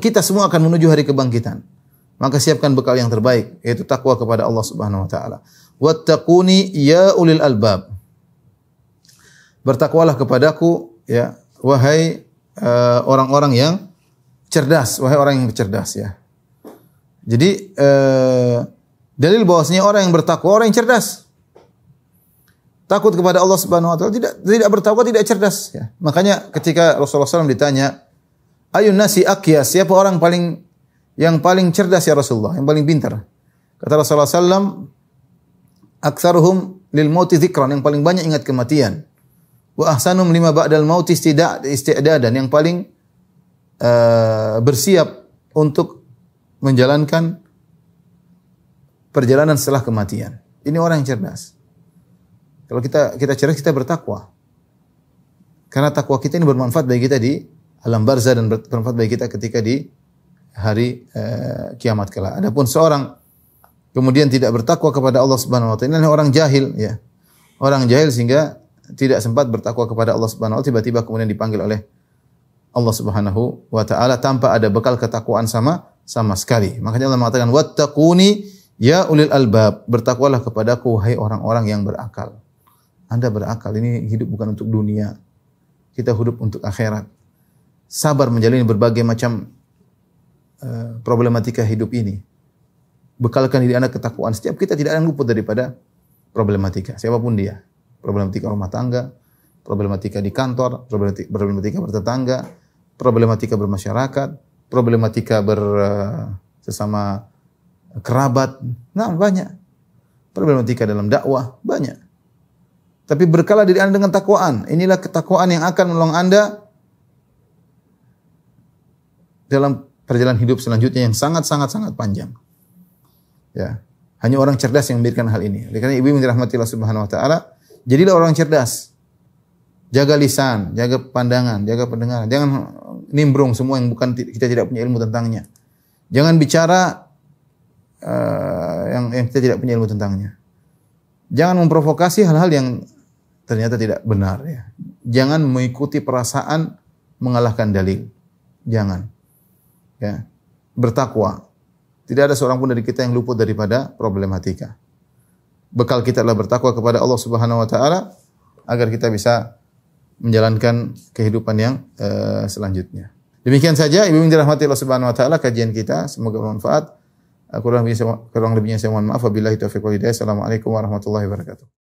Kita semua akan menuju hari kebangkitan. Maka siapkan bekal yang terbaik, yaitu takwa kepada Allah Subhanahu wa taala. Wattaquni ya ulil albab. Bertakwalah kepadaku ya, wahai orang-orang yang cerdas, wahai orang yang cerdas ya. Jadi dalil bahwasanya orang yang bertakwa orang yang cerdas. Takut kepada Allah Subhanahu wa taala, tidak bertakwa tidak cerdas ya. Makanya ketika Rasulullah SAW ditanya, ayun nasi aqyas, siapa orang yang paling cerdas ya Rasulullah, yang paling pintar? Kata Rasulullah SAW, aktsaruhum lil mauti dzikran, yang paling banyak ingat kematian. Wa ahsanum lima ba'dal mauti isti'dadan, yang paling bersiap untuk menjalankan perjalanan setelah kematian. Ini orang yang cerdas. Kalau kita cerdas, kita bertakwa. Karena takwa kita ini bermanfaat bagi kita di alam barzah dan bermanfaat bagi kita ketika di hari kiamat kelak. Adapun seorang kemudian tidak bertakwa kepada Allah Subhanahu wa taala. Ini orang jahil ya. Orang jahil sehingga tidak sempat bertakwa kepada Allah Subhanahu wa taala, tiba-tiba kemudian dipanggil oleh Allah Subhanahu wa taala tanpa ada bekal ketakwaan sama sekali. Makanya Allah mengatakan wattaquni ya ulil albab, bertakwalah kepadaku hai orang-orang yang berakal. Anda berakal, ini hidup bukan untuk dunia. Kita hidup untuk akhirat. Sabar menjalani berbagai macam problematika hidup ini. Bekalkan diri Anda ketakwaan. Setiap kita tidak ada yang luput daripada problematika, siapapun dia. Problematika rumah tangga, problematika di kantor, problematika bertetangga, problematika bermasyarakat, problematika sesama kerabat. Nah, banyak. Problematika dalam dakwah, banyak. Tapi berkala diri Anda dengan takwaan. Inilah ketakwaan yang akan menolong Anda dalam perjalanan hidup selanjutnya yang sangat panjang. Ya, hanya orang cerdas yang memikirkan hal ini. Oleh karena ibu yang dirahmati Allah Subhanahu wa taala, jadilah orang cerdas. Jaga lisan, jaga pandangan, jaga pendengaran. Jangan nimbrung semua yang bukan kita tidak punya ilmu tentangnya. Jangan bicara yang kita tidak punya ilmu tentangnya. Jangan memprovokasi hal-hal yang ternyata tidak benar ya. Jangan mengikuti perasaan mengalahkan dalil. Jangan. Ya. Bertakwa. Tidak ada seorang pun dari kita yang luput daripada problematika. Bekal kita adalah bertakwa kepada Allah Subhanahu wa taala agar kita bisa menjalankan kehidupan yang selanjutnya. Demikian saja ibu yang dirahmati Allah Subhanahu wa taala kajian kita, semoga bermanfaat. Kurang lebihnya saya mohon maaf. Wabillahi taufiq wal hidayah. Assalamualaikum warahmatullahi wabarakatuh.